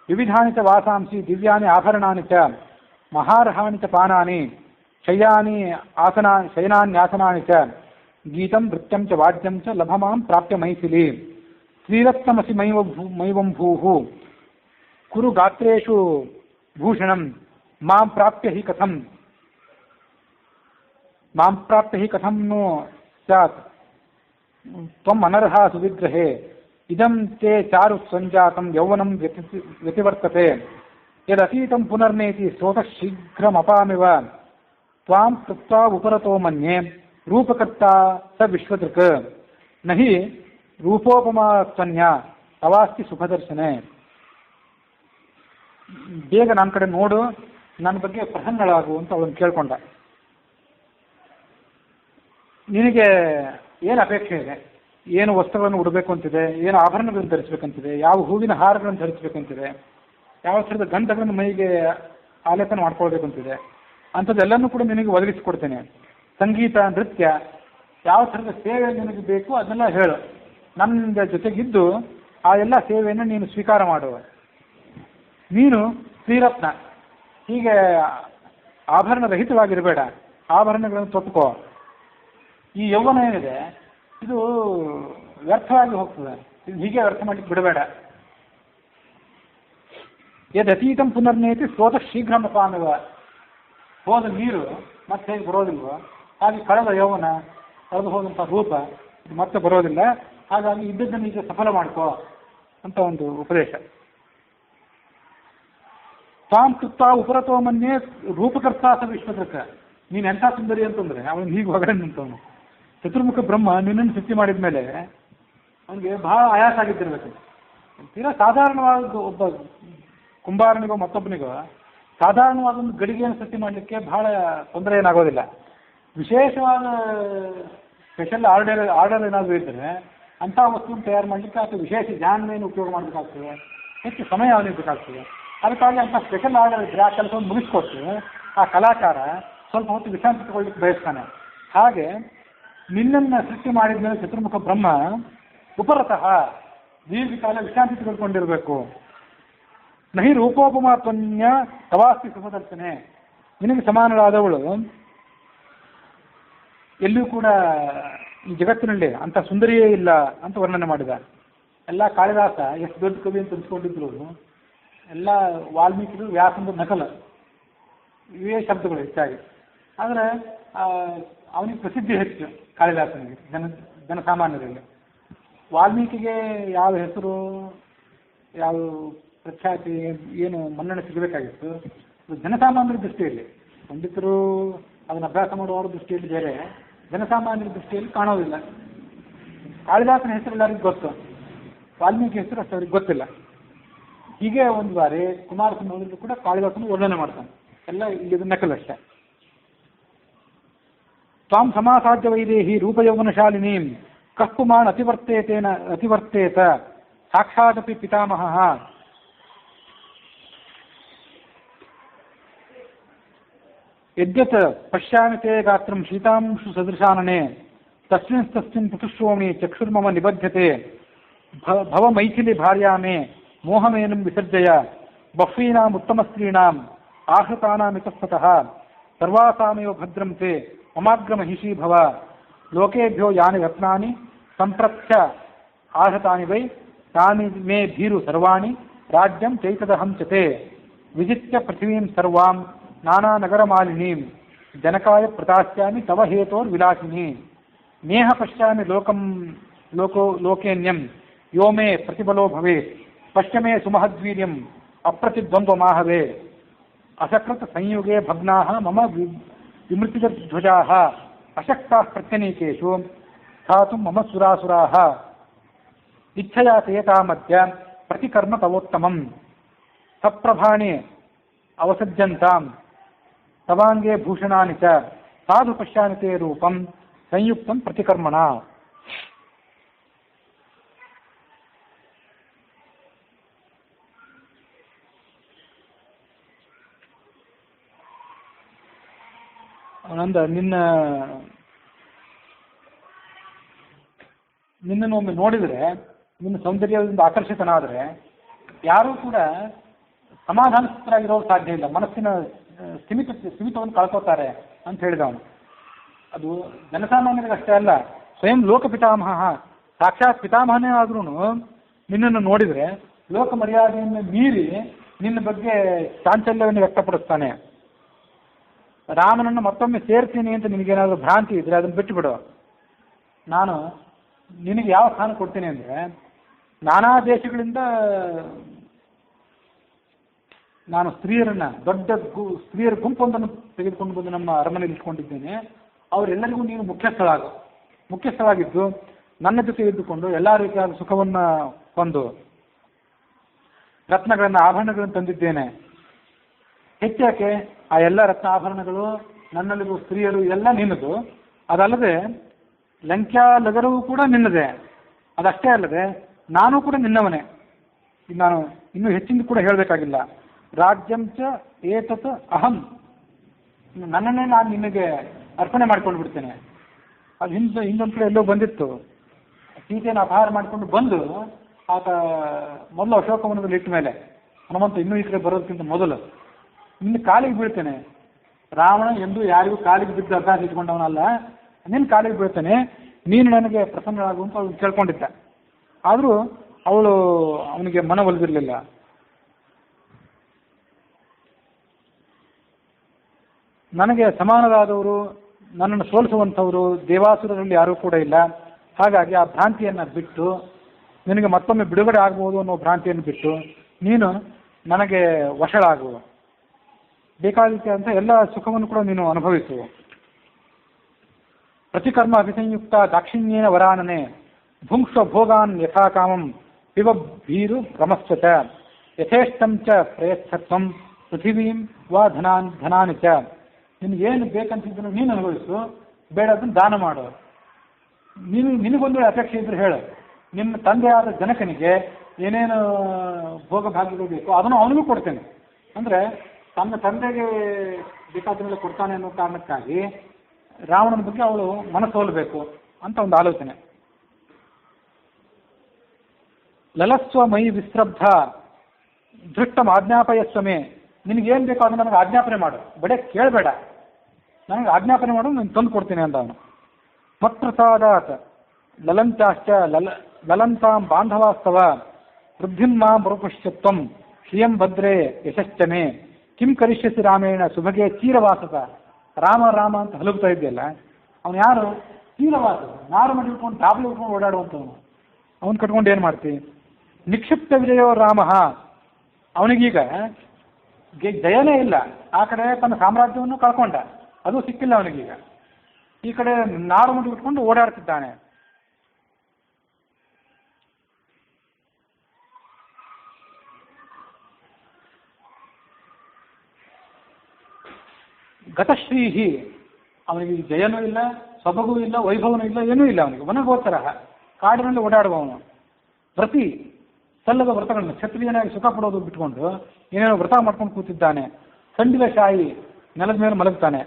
ವಿವಿಧಾನಿ ಚ ವಾಸಾಂಸಿ ದಿವ್ಯಾನಿ ಆಭರಣಾನಿ ಚ ಮಹಾರ್ಹಾಣಿ ಚ ಪಾನಾನಿ ಶಯನಾನ್ಯಾಸನಾನಿ ಚ ಗೀತಂ ನೃತ್ಯಂ ಚ ವಾದ್ಯಂ ಚ ಲಭಮಾಂ ಪ್ರಾಪ್ಯ ಮೈಥಿಲಿ ಶ್ರೀರತ್ನಮಸಿ ಮೈವಂಭೂಃ ಕುರು ಗಾತ್ರೇಷು ಭೂಷಣಂ ಮಾಂ ಪ್ರಾಪ್ಯ ಹಿ ಕಥಂ ನು ಸ್ಯಾತ್ ತ್ವಂ ಅನರ್ಹ ಸುವಿಗ್ರಹೇ ಇದಂ ತೇ ಚಾರು ಸಂಜಾತಂ ಯೌವನಂ ವ್ಯತಿವರ್ತತೆ ಯದತೀತಂ ಪುನರ್ನೇತಿ ಸೋತಃ ಶೀಘ್ರಮಪಾಮಿವ ತ್ವಾಂ ಕೃತ್ವಾ ಉಪರತೋ ಮನ್ಯೆ ರೂಪಕರ್ತ ಸ ವಿಶ್ವದೃಕ್ ನಹಿ ರೂಪೋಪಮಾ ತ್ವನ್ಯ ತವಾಸ್ತಿ ಸುಖದರ್ಶನೆ. ಬೇಗ ನನ್ನ ಕಡೆ ನೋಡು, ನನ್ನ ಬಗ್ಗೆ ಪ್ರಸನ್ನಳಾಗು ಅಂತ ಅವನು ಕೇಳ್ಕೊಂಡ. ನಿನಗೆ ಏನು ಅಪೇಕ್ಷೆ ಇದೆ, ಏನು ವಸ್ತ್ರಗಳನ್ನು ಉಡಬೇಕು ಅಂತಿದೆ, ಏನು ಆಭರಣಗಳನ್ನು ಧರಿಸಬೇಕಂತಿದೆ, ಯಾವ ಹೂವಿನ ಹಾರಗಳನ್ನು ಧರಿಸಬೇಕಂತಿದೆ, ಯಾವ ಥರದ ಗಂಧಗಳನ್ನು ಮೈಗೆ ಆಲೇಪನ ಮಾಡ್ಕೊಳ್ಬೇಕಂತಿದೆ, ಅಂಥದ್ದೆಲ್ಲನೂ ಕೂಡ ನಿನಗೆ ಒದಗಿಸಿಕೊಡ್ತೇನೆ. ಸಂಗೀತ, ನೃತ್ಯ, ಯಾವ ಥರದ ಸೇವೆ ನಿನಗೆ ಬೇಕು ಅದನ್ನೆಲ್ಲ ಹೇಳು. ನನ್ನ ಜೊತೆಗಿದ್ದು ಆ ಎಲ್ಲ ಸೇವೆಯನ್ನು ನೀನು ಸ್ವೀಕಾರ ಮಾಡುವ. ನೀನು ಶ್ರೀರತ್ನ, ಹೀಗೆ ಆಭರಣ ರಹಿತವಾಗಿರಬೇಡ, ಆಭರಣಗಳನ್ನು ತೊಟ್ಟುಕೋ. ಈ ಯೌವನ ಏನಿದೆ ಇದು ವ್ಯರ್ಥವಾಗಿ ಹೋಗ್ತದೆ, ಇದು ಹೀಗೆ ವ್ಯರ್ಥ ಮಾಡಲಿಕ್ಕೆ ಬಿಡಬೇಡ. ಯದತೀತಂ ಪುನರ್ನೇತಿ ಸ್ವತಃ ಶೀಘ್ರಮಪಾಮಿವ. ಹೋದ ನೀರು ಮತ್ತೆ ಹೇಗೆ ಬರೋದಿಲ್ವೋ ಹಾಗೆ ಕಳೆದ ಯೌವನ, ಕಳೆದು ಹೋದಂಥ ರೂಪ ಮತ್ತೆ ಬರೋದಿಲ್ಲ. ಹಾಗಾಗಿ ಇದ್ದದ್ದನ್ನು ಈಗ ಸಫಲ ಮಾಡ್ಕೋ ಅಂತ ಒಂದು ಉಪದೇಶ. ತಾಂ ಕೃತ್ವ ಉಪರತೋ ಮನ್ಯೆ ರೂಪಕರ್ತಾಸ ವಿಶ್ವದೃಕ್. ನೀನು ಎಂಥ ಸುಂದರಿ ಅಂತಂದರೆ ಅವನು ಹೀಗೆ ಹೊಗಡೆ ನಿಂತವನು. ಚತುರ್ಮುಖ ಬ್ರಹ್ಮ ನಿನ್ನನ್ನು ಸೃಷ್ಟಿ ಮಾಡಿದ ಮೇಲೆ ಅವನಿಗೆ ಬಹಳ ಆಯಾಸ ಆಗಿದ್ದಿರಬೇಕು. ತೀರಾ ಸಾಧಾರಣವಾದ ಒಬ್ಬ ಕುಂಬಾರನಿಗೋ ಮತ್ತೊಬ್ಬನಿಗೋ ಸಾಧಾರಣವಾದ ಒಂದು ಗಡಿಗೆಯನ್ನು ಸೃಷ್ಟಿ ಮಾಡಲಿಕ್ಕೆ ಬಹಳ ತೊಂದರೆ ಏನಾಗೋದಿಲ್ಲ. ವಿಶೇಷವಾದ ಸ್ಪೆಷಲ್ ಆರ್ಡರ್ ಏನಾದರೂ ಇದ್ದರೆ ಅಂಥ ವಸ್ತುವನ್ನು ತಯಾರು ಮಾಡಲಿಕ್ಕೆ ಅಥವಾ ವಿಶೇಷ ಜ್ಞಾನವೇನು ಉಪಯೋಗ ಮಾಡಬೇಕಾಗ್ತದೆ, ಹೆಚ್ಚು ಸಮಯ ಅವನಿಗೆ ಬೇಕಾಗ್ತದೆ. ಅದಕ್ಕಾಗಿ ಅಂಥ ಸ್ಪೆಷಲ್ ಆರ್ಡರ್ ಇದ್ದರೆ ಆ ಕೆಲಸವನ್ನು ಮುಗಿಸ್ಕೊಡ್ತೇವೆ. ಆ ಕಲಾಕಾರ ಸ್ವಲ್ಪ ಹೊತ್ತು ವಿಶ್ರಾಂತಿ ತಗೊಳ್ಳಿಕ್ಕೆ ಬಯಸ್ತಾನೆ. ಹಾಗೆ ನಿನ್ನನ್ನು ಸೃಷ್ಟಿ ಮಾಡಿದ ಮೇಲೆ ಚತುರ್ಮುಖ ಬ್ರಹ್ಮ ಉಪರತಃ ದೀರ್ಘಕಾಲ ವಿಶ್ರಾಂತಿ ತೆಗೆದುಕೊಂಡಿರಬೇಕು. ನಹಿ ರೂಪೋಪಮಾತ್ವನ್ಯ ತವಾಸ್ತಿ ಸುಖದರ್ಶನೆ. ನಿನಗೆ ಸಮಾನಳಾದವಳು ಎಲ್ಲಿಯೂ ಕೂಡ ಈ ಜಗತ್ತಿನಲ್ಲಿ ಅಂಥ ಸುಂದರಿಯೇ ಇಲ್ಲ ಅಂತ ವರ್ಣನೆ ಮಾಡಿದ. ಎಲ್ಲ ಕಾಳಿದಾಸ ಎಷ್ಟು ದೊಡ್ಡ ಕವಿ ಅಂತ ಅನ್ಸ್ಕೊಂಡಿದ್ರು, ಎಲ್ಲ ವಾಲ್ಮೀಕಿ ವ್ಯಾಸಂದ ನಕಲ, ಇವೇ ಶಬ್ದಗಳು ಹೆಚ್ಚಾಗಿ. ಆದರೆ ಅವನಿಗೆ ಪ್ರಸಿದ್ಧಿ ಹೆಚ್ಚು ಕಾಳಿದಾಸನಿಗೆ ಜನಸಾಮಾನ್ಯರಲ್ಲಿ. ವಾಲ್ಮೀಕಿಗೆ ಯಾವ ಹೆಸರು, ಯಾವ ಪ್ರಖ್ಯಾತಿ, ಏನು ಮನ್ನಣೆ ಸಿಗಬೇಕಾಗಿತ್ತು ಜನಸಾಮಾನ್ಯರ ದೃಷ್ಟಿಯಲ್ಲಿ. ಪಂಡಿತರು ಅದನ್ನು ಅಭ್ಯಾಸ ಮಾಡುವವರ ದೃಷ್ಟಿಯಲ್ಲಿ ಬೇರೆ, ಜನಸಾಮಾನ್ಯರ ದೃಷ್ಟಿಯಲ್ಲಿ ಕಾಣೋದಿಲ್ಲ. ಕಾಳಿದಾಸನ ಹೆಸರು ಎಲ್ಲರಿಗೂ ಗೊತ್ತು, ವಾಲ್ಮೀಕಿ ಹೆಸರು ಅಷ್ಟು ಅವ್ರಿಗೆ ಗೊತ್ತಿಲ್ಲ. ಹೀಗೆ ಒಂದು ಬಾರಿ ಕುಮಾರಸ್ವಾಮಿ ಕೂಡ ಕಾಳಿದಾಸನ ವರ್ಣನೆ ಮಾಡ್ತಾನೆ, ಎಲ್ಲ ಇಲ್ಲಿ ನಕಲಷ್ಟೇ. ತಾಂ ಸಮಾಸಾಧ್ಯ ವೈದೇಹಿ ರೂಪಯೌವನಶಾಲಿನೀಂ ಕಃಪುಮಾನ್ ಅತಿವರ್ತೇತ ಸಾಕ್ಷಾದಪಿ ಪಿತಾಮಹಃ ಯದ್ಯತ್ ಪಶ್ಯಾಮಿ ತೇ ಗಾತ್ರಂ ಶೀತಾಂಶು ಸದೃಶಾನನೆ ತಸ್ಮಿನ್ ಪುಟುಶ್ರೋಮಿ ಚಕ್ಷುರ್ಮಮ ನಿಬಧ್ಯತೆ ಭವ ಮೈಥಿಲಿ ಭಾರ್ಯಾಮೇ ಮೋಹಮೇನಂ ವಿಸರ್ಜಯ ಬಹ್ವೀನಾಂ ಉತ್ತಮಸ್ತ್ರೀಣಾಂ ಆಹೃತಾನಾಮಿತಸ್ತತಃ ಸರ್ವಾಸಾಮೇವ ಭದ್ರಂ ತೇ ಮಮಾಗ್ರಮಹಿಷೀ ಭವ ಲೋಕೇಭ್ಯೋ ಯಾನಿ ರತ್ನಾನಿ ಸಂಪ್ರತ್ಯ ಆಹೃತಾನಿ ವೈ ತಾನಿ ಮೇ ಭೀರು ಸರ್ವಾಣಿ ರಾಜ್ಯಂ ಚೈತದಹಂ ಚತೆ ವಿಜಿತ್ಯ ಪೃಥಿವೀಂ ಸರ್ವಾಂ ನಾನಾ ನಗರಮಾಲಿನೀಂ ಜನಕಾಯ ಪ್ರತಾಸ್ಯಾಮಿ ತವ ಹೇತೋರ್ವಿಲಾಸಿನಿ ನೇಹ ಪಶ್ಯಾಮಿ ಲೋಕೇನ್ಯಂ ಯೋ ಮೇ ಪ್ರತಿಬಲೋ ಭವೇತ್ ಪಶ್ಯಮೇ ಸುಮಹದ್ವೀರ್ಯಂ ಅಪ್ರತಿದ್ವಂದ್ವಮಾಹವೇ ಅಸಕೃತ ಸಂಯುಗೇ ಭಗ್ನಾಃ ಮಮ ವಿಮೃತಿಧ್ವಜಾಃ ಅಶಕ್ತಾಃ ಪ್ರತ್ಯನೀಕೇಷು ಸ್ಥಾತುಂ ಮಮ ಸುರಾಸುರಾಃ ಇಚ್ಛಯಾ ತೇತಾಮದ್ಯ ಪ್ರತಿಕರ್ಮ ತವೋತ್ತಮಂ ಸಪ್ರಭಾಣಿ ಅವಸಜ್ಜಂತಾಂ ತವಾಂಗೇ ಭೂಷಣಾನಿ ಚ ಸಾಧು ಪಶ್ಯಾಮಿ ತೇ ರೂಪಂ ಸಂಯುಕ್ತಂ ಪ್ರತಿಕರ್ಮಣ. ಅವನಂದ ನಿನ್ನನ್ನು ಒಮ್ಮೆ ನೋಡಿದರೆ, ನಿನ್ನ ಸೌಂದರ್ಯದಿಂದ ಆಕರ್ಷಿತನಾದರೆ ಯಾರೂ ಕೂಡ ಸಮಾಧಾನಸ್ಥರಾಗಿರೋದು ಸಾಧ್ಯ ಇಲ್ಲ, ಮನಸ್ಸಿನ ಸ್ಥಿಮಿತವನ್ನು ಕಳ್ಕೋತಾರೆ ಅಂತ ಹೇಳಿದ ಅವನು. ಅದು ಜನಸಾಮಾನ್ಯರಿಗೆ ಅಷ್ಟೇ ಅಲ್ಲ, ಸ್ವಯಂ ಲೋಕ ಪಿತಾಮಹ, ಸಾಕ್ಷಾತ್ ಪಿತಾಮಹನೇ ಆದ್ರೂ ನಿನ್ನನ್ನು ನೋಡಿದರೆ ಲೋಕ ಮರ್ಯಾದೆಯನ್ನು ಮೀರಿ ನಿನ್ನ ಬಗ್ಗೆ ಚಾಂಚಲ್ಯವನ್ನು ವ್ಯಕ್ತಪಡಿಸ್ತಾನೆ. ರಾಮನನ್ನು ಮತ್ತೊಮ್ಮೆ ಸೇರ್ತೀನಿ ಅಂತ ನಿನಗೇನಾದರೂ ಭ್ರಾಂತಿ ಇದ್ರೆ ಅದನ್ನು ಬಿಟ್ಟುಬಿಡು. ನಾನು ನಿನಗೆ ಯಾವ ಸ್ಥಾನ ಕೊಡ್ತೀನಿ ಅಂದರೆ, ನಾನಾ ದೇಶಗಳಿಂದ ನಾನು ಸ್ತ್ರೀಯರನ್ನು, ದೊಡ್ಡ ಸ್ತ್ರೀಯರ ಗುಂಪೊಂದನ್ನು ತೆಗೆದುಕೊಂಡು ಬಂದು ನಮ್ಮ ಅರಮನೆಯಲ್ಲಿ ಇಟ್ಕೊಂಡಿದ್ದೇನೆ. ಅವರೆಲ್ಲರಿಗೂ ನೀನು ಮುಖ್ಯಸ್ಥವಾಗಿದ್ದು ನನ್ನ ಜೊತೆ ಇದ್ದುಕೊಂಡು ಎಲ್ಲ ರೀತಿಯಾದ ಸುಖವನ್ನು ಹೊಂದು ರತ್ನಗಳನ್ನು, ಆಭರಣಗಳನ್ನು ತಂದಿದ್ದೇನೆ. ಹೆಚ್ಚಾಕೆ ಆ ಎಲ್ಲ ರತ್ನ ಆಭರಣಗಳು, ನನ್ನಲ್ಲಿರುವ ಸ್ತ್ರೀಯರು ಎಲ್ಲ ನಿನ್ನದು. ಅದಲ್ಲದೆ ಲಂಕ್ಯಾ ನಗರವೂ ಕೂಡ ನಿನ್ನದೇ. ಅದಷ್ಟೇ ಅಲ್ಲದೆ ನಾನು ಕೂಡ ನಿನ್ನವನೇ. ನಾನು ಇನ್ನೂ ಹೆಚ್ಚಿನ ಕೂಡ ಹೇಳಬೇಕಾಗಿಲ್ಲ. ರಾಜ್ಯಂ ಚ ಏತತ್ ಅಹಂ, ನನ್ನನ್ನೇ ನಾನು ನಿನಗೆ ಅರ್ಪಣೆ ಮಾಡ್ಕೊಂಡು ಬಿಡ್ತೇನೆ. ಅದು ಹಿಂದೊಂದು ಕಡೆ ಎಲ್ಲೋ ಬಂದಿತ್ತು, ಸೀತೆಯನ್ನು ಅಪಹಾರ ಮಾಡಿಕೊಂಡು ಬಂದು ಆತ ಮೊದಲು ಅಶೋಕವನದಲ್ಲಿ ಇಟ್ಟ ಮೇಲೆ, ಹನುಮಂತ ಇನ್ನೂ ಈ ಕಡೆ ಬರೋದಕ್ಕಿಂತ ಮೊದಲು ನಿನ್ನ ಕಾಲಿಗೆ ಬೀಳ್ತೇನೆ. ರಾವಣ ಎಂದು ಯಾರಿಗೂ ಕಾಲಿಗೆ ಬಿದ್ದು ಅಭ್ಯಾಸ ಇಟ್ಕೊಂಡವನಲ್ಲ, ನಿನ್ನ ಕಾಲಿಗೆ ಬೀಳ್ತೇನೆ, ನೀನು ನನಗೆ ಪ್ರಸನ್ನರಾಗುವಂತ ಅವಳು ಕೇಳ್ಕೊಂಡಿದ್ದ. ಆದರೂ ಅವನಿಗೆ ಮನವೊಲಿದಿರಲಿಲ್ಲ. ನನಗೆ ಸಮಾನರಾದವರು, ನನ್ನನ್ನು ಸೋಲಿಸುವಂಥವರು ದೇವಾಸುರರಲ್ಲಿ ಯಾರೂ ಕೂಡ ಇಲ್ಲ. ಹಾಗಾಗಿ ಆ ಭ್ರಾಂತಿಯನ್ನು ಬಿಟ್ಟು, ನಿನಗೆ ಮತ್ತೊಮ್ಮೆ ಬಿಡುಗಡೆ ಆಗ್ಬೋದು ಅನ್ನೋ ಭ್ರಾಂತಿಯನ್ನು ಬಿಟ್ಟು ನೀನು ನನಗೆ ವಶಳಾಗುವ, ಬೇಕಾದಂಥ ಎಲ್ಲ ಸುಖವನ್ನು ಕೂಡ ನೀನು ಅನುಭವಿಸುವ. ಪ್ರತಿಕರ್ಮ ಅಭಿಸಂಯುಕ್ತ ದಾಕ್ಷಿಣ್ಯೇನ ವರಾನನೆ ಭುಂಕ್ಷ್ವ ಭೋಗಾನ್ ಯಥಾಕಾಮಂ ಪಿಬ ಭೀರು ರಮಸ್ವಚ ಯಥೇಷ್ಟಂ ಚ ಪ್ರಯಚ್ಛತ್ವಂ ಪೃಥಿವೀಂ ವಾ ಧನಾನಿ ಚ. ನಿನಗೇನು ಬೇಕಂತಿದ್ದನು ನೀನು ಅನುಭವಿಸು, ಬೇಡ ಅದನ್ನು ದಾನ ಮಾಡು. ನಿನಗೊಂದು ಅಪೇಕ್ಷೆ ಇದ್ರೆ ಹೇಳು. ನಿಮ್ಮ ತಂದೆಯಾದ ಜನಕನಿಗೆ ಏನೇನು ಭೋಗ ಭಾಗ್ಯಗಳು ಬೇಕು ಅದನ್ನು ಅವನಿಗೂ ಕೊಡ್ತೇನೆ. ಅಂದರೆ ತನ್ನ ತಂದೆಗೆ ಬೇಕಾದ ಮೇಲೆ ಕೊಡ್ತಾನೆ ಅನ್ನೋ ಕಾರಣಕ್ಕಾಗಿ ರಾವಣನ ಬಗ್ಗೆ ಅವಳು ಮನಸ್ಸೋಲ್ಬೇಕು ಅಂತ ಒಂದು ಆಲೋಚನೆ. ಲಲಸ್ವ ಮೈ ವಿಸ್ರಬ್ಧ ದೃಷ್ಟಂ ಆಜ್ಞಾಪಯಸ್ವಮೇ. ನಿನಗೇನು ಬೇಕೋ ಅದನ್ನು ನನಗೆ ಆಜ್ಞಾಪನೆ ಮಾಡು, ಬಡೇ ಕೇಳಬೇಡ, ನನಗೆ ಆಜ್ಞಾಪನೆ ಮಾಡು, ನಾನು ತಂದು ಕೊಡ್ತೀನಿ ಅಂತ ಅವನು. ಮತ್ಪ್ರಸಾದಾತ್ ಲಲಂಚಾಶ್ಚ ಲಲಂತಾಂ ಬಾಂಧವಾಸ್ತವ ವೃದ್ಧಿಂ ಮಾಂ ಮರುಪಶ್ಯತ್ವಂ ಶ್ರಿಯಂ ಭದ್ರೇ ಯಶಶ್ಚಮೆ ಕಿಂ ಕರಿಷ್ಯಸಿ ರಾಮೇಣ ಸುಭಗೆ ಚೀರವಾಸತ. ರಾಮ ರಾಮ ಅಂತ ಹಲುಬ್ತಾ ಇದೆಯಲ್ಲ, ಅವನು ಯಾರು? ಚೀರವಾಸ, ನಾರು ಮಡಿ ಇಟ್ಕೊಂಡು ಟಾಬ್ಲಿ ಇಟ್ಕೊಂಡು ಓಡಾಡುವಂಥವನು. ಅವನು ಕಟ್ಕೊಂಡು ಏನು ಮಾಡ್ತಿ? ನಿಕ್ಷಿಪ್ತ ವಿಜಯೋ ರಾಮ, ಅವನಿಗೀಗ ಜಯನೇ ಇಲ್ಲ. ಆ ಕಡೆ ತನ್ನ ಸಾಮ್ರಾಜ್ಯವನ್ನು ಕಳ್ಕೊಂಡ, ಅದು ಸಿಕ್ಕಿಲ್ಲ ಅವನಿಗೀಗ. ಈ ಕಡೆ ನಾರು ಮಡಿ ಇಟ್ಕೊಂಡು ಓಡಾಡ್ತಿದ್ದಾನೆ. ಗತಶ್ರೀಹಿ, ಅವನಿಗೆ ಜಯನೂ ಇಲ್ಲ, ಸೊಬಗೂ ಇಲ್ಲ, ವೈಭವನೂ ಇಲ್ಲ, ಏನೂ ಇಲ್ಲ ಅವನಿಗೆ. ವನಗೋಚರ, ಕಾಡಿನಲ್ಲಿ ಓಡಾಡುವವನು. ವ್ರತಿ, ಸಲ್ಲದ ವ್ರತಗಳನ್ನು, ಕ್ಷತ್ರಿಯನಾಗಿ ಸುಖ ಪಡೋದು ಬಿಟ್ಕೊಂಡು ಏನೇನೋ ವ್ರತ ಮಾಡ್ಕೊಂಡು ಕೂತಿದ್ದಾನೆ. ಸಂಡಿಲ ಶಾಯಿ, ನೆಲದ ಮೇಲೆ ಮಲಗ್ತಾನೆ.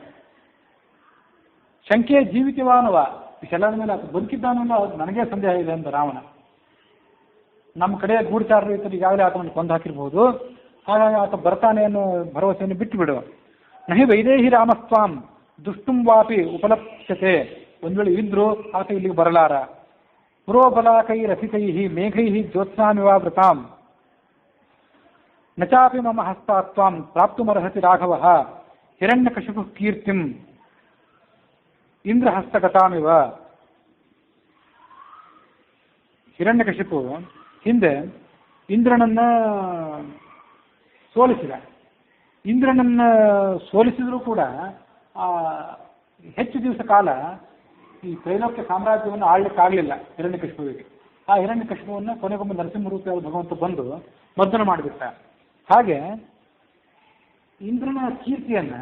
ಶಂಕೆ ಜೀವಿತವಾನವ, ಇಷ್ಟೆಲ್ಲದ ಮೇಲೆ ಆತ ಬದುಕಿದ್ದಾನಲ್ಲ, ಅದು ನನಗೇ ಸಂದೇಹ ಇದೆ ಅಂತ ರಾವಣ. ನಮ್ಮ ಕಡೆ ಗೂಢಚಾರರು ಇದ್ದರೆ ಈಗಾಗಲೇ ಆತನನ್ನು ಕೊಂದು ಹಾಕಿರ್ಬೋದು. ಹಾಗಾಗಿ ಆತ ಬರ್ತಾನೆ ಅನ್ನೋ ಭರವಸೆಯನ್ನು ಬಿಟ್ಟು ಬಿಡು. ನಹಿ ವೈದೇಹಿ ರಾಮಸ್ವಾಂ ದುಷ್ಟುಂ ವಾಪಿ ಉಪಲಪ್ಸ್ಯತೆ, ಒಂದು ವೇಳೆ ಇದ್ರೂ ಆತ ಇಲ್ಲಿಗೆ ಬರಲಾರ. ಪುರೋಬಲಾಕೈ ರಸಿಕೈ ಮೇಘೈ ಜ್ಯೋತ್ಸ್ನಾಮಿವಾ ವೃತಾಂ ನಚಾಪಿ ಮಮ ಹಸ್ತಾತ್ವಾಂ ಪ್ರಾಪ್ತುಮರ್ಹತಿ ರಾಘವ ಹಿರಣ್ಯಕಶಿಪು ಕೀರ್ತಿಂ ಇಂದ್ರಹಸ್ತಗತಾಮಿವ. ಹಿರಣ್ಯಕಶಿಪು ಹಿಂದೆ ಇಂದ್ರನನ್ನ ಸೋಲಿಸಿದ. ಇಂದ್ರನನ್ನ ಸೋಲಿಸಿದರೂ ಕೂಡ ಹೆಚ್ಚು ದಿವಸ ಕಾಲ ಈ ತ್ರೈಲೋಕ್ಯ ಸಾಮ್ರಾಜ್ಯವನ್ನು ಆಳ್ಲಿಕ್ಕಾಗಲಿಲ್ಲ ಹಿರಣ್ಯಕಶಿಪುವಿಗೆ. ಆ ಹಿರಣ್ಯಕಶಿಪುವನ್ನು ಕೊನೆಗೊಮ್ಮೆ ನರಸಿಂಹರೂಪಿಯಾದ ಭಗವಂತ ಬಂದು ಮರ್ದನ ಮಾಡಿಬಿಟ್ಟ. ಹಾಗೆ ಇಂದ್ರನ ಕೀರ್ತಿಯನ್ನ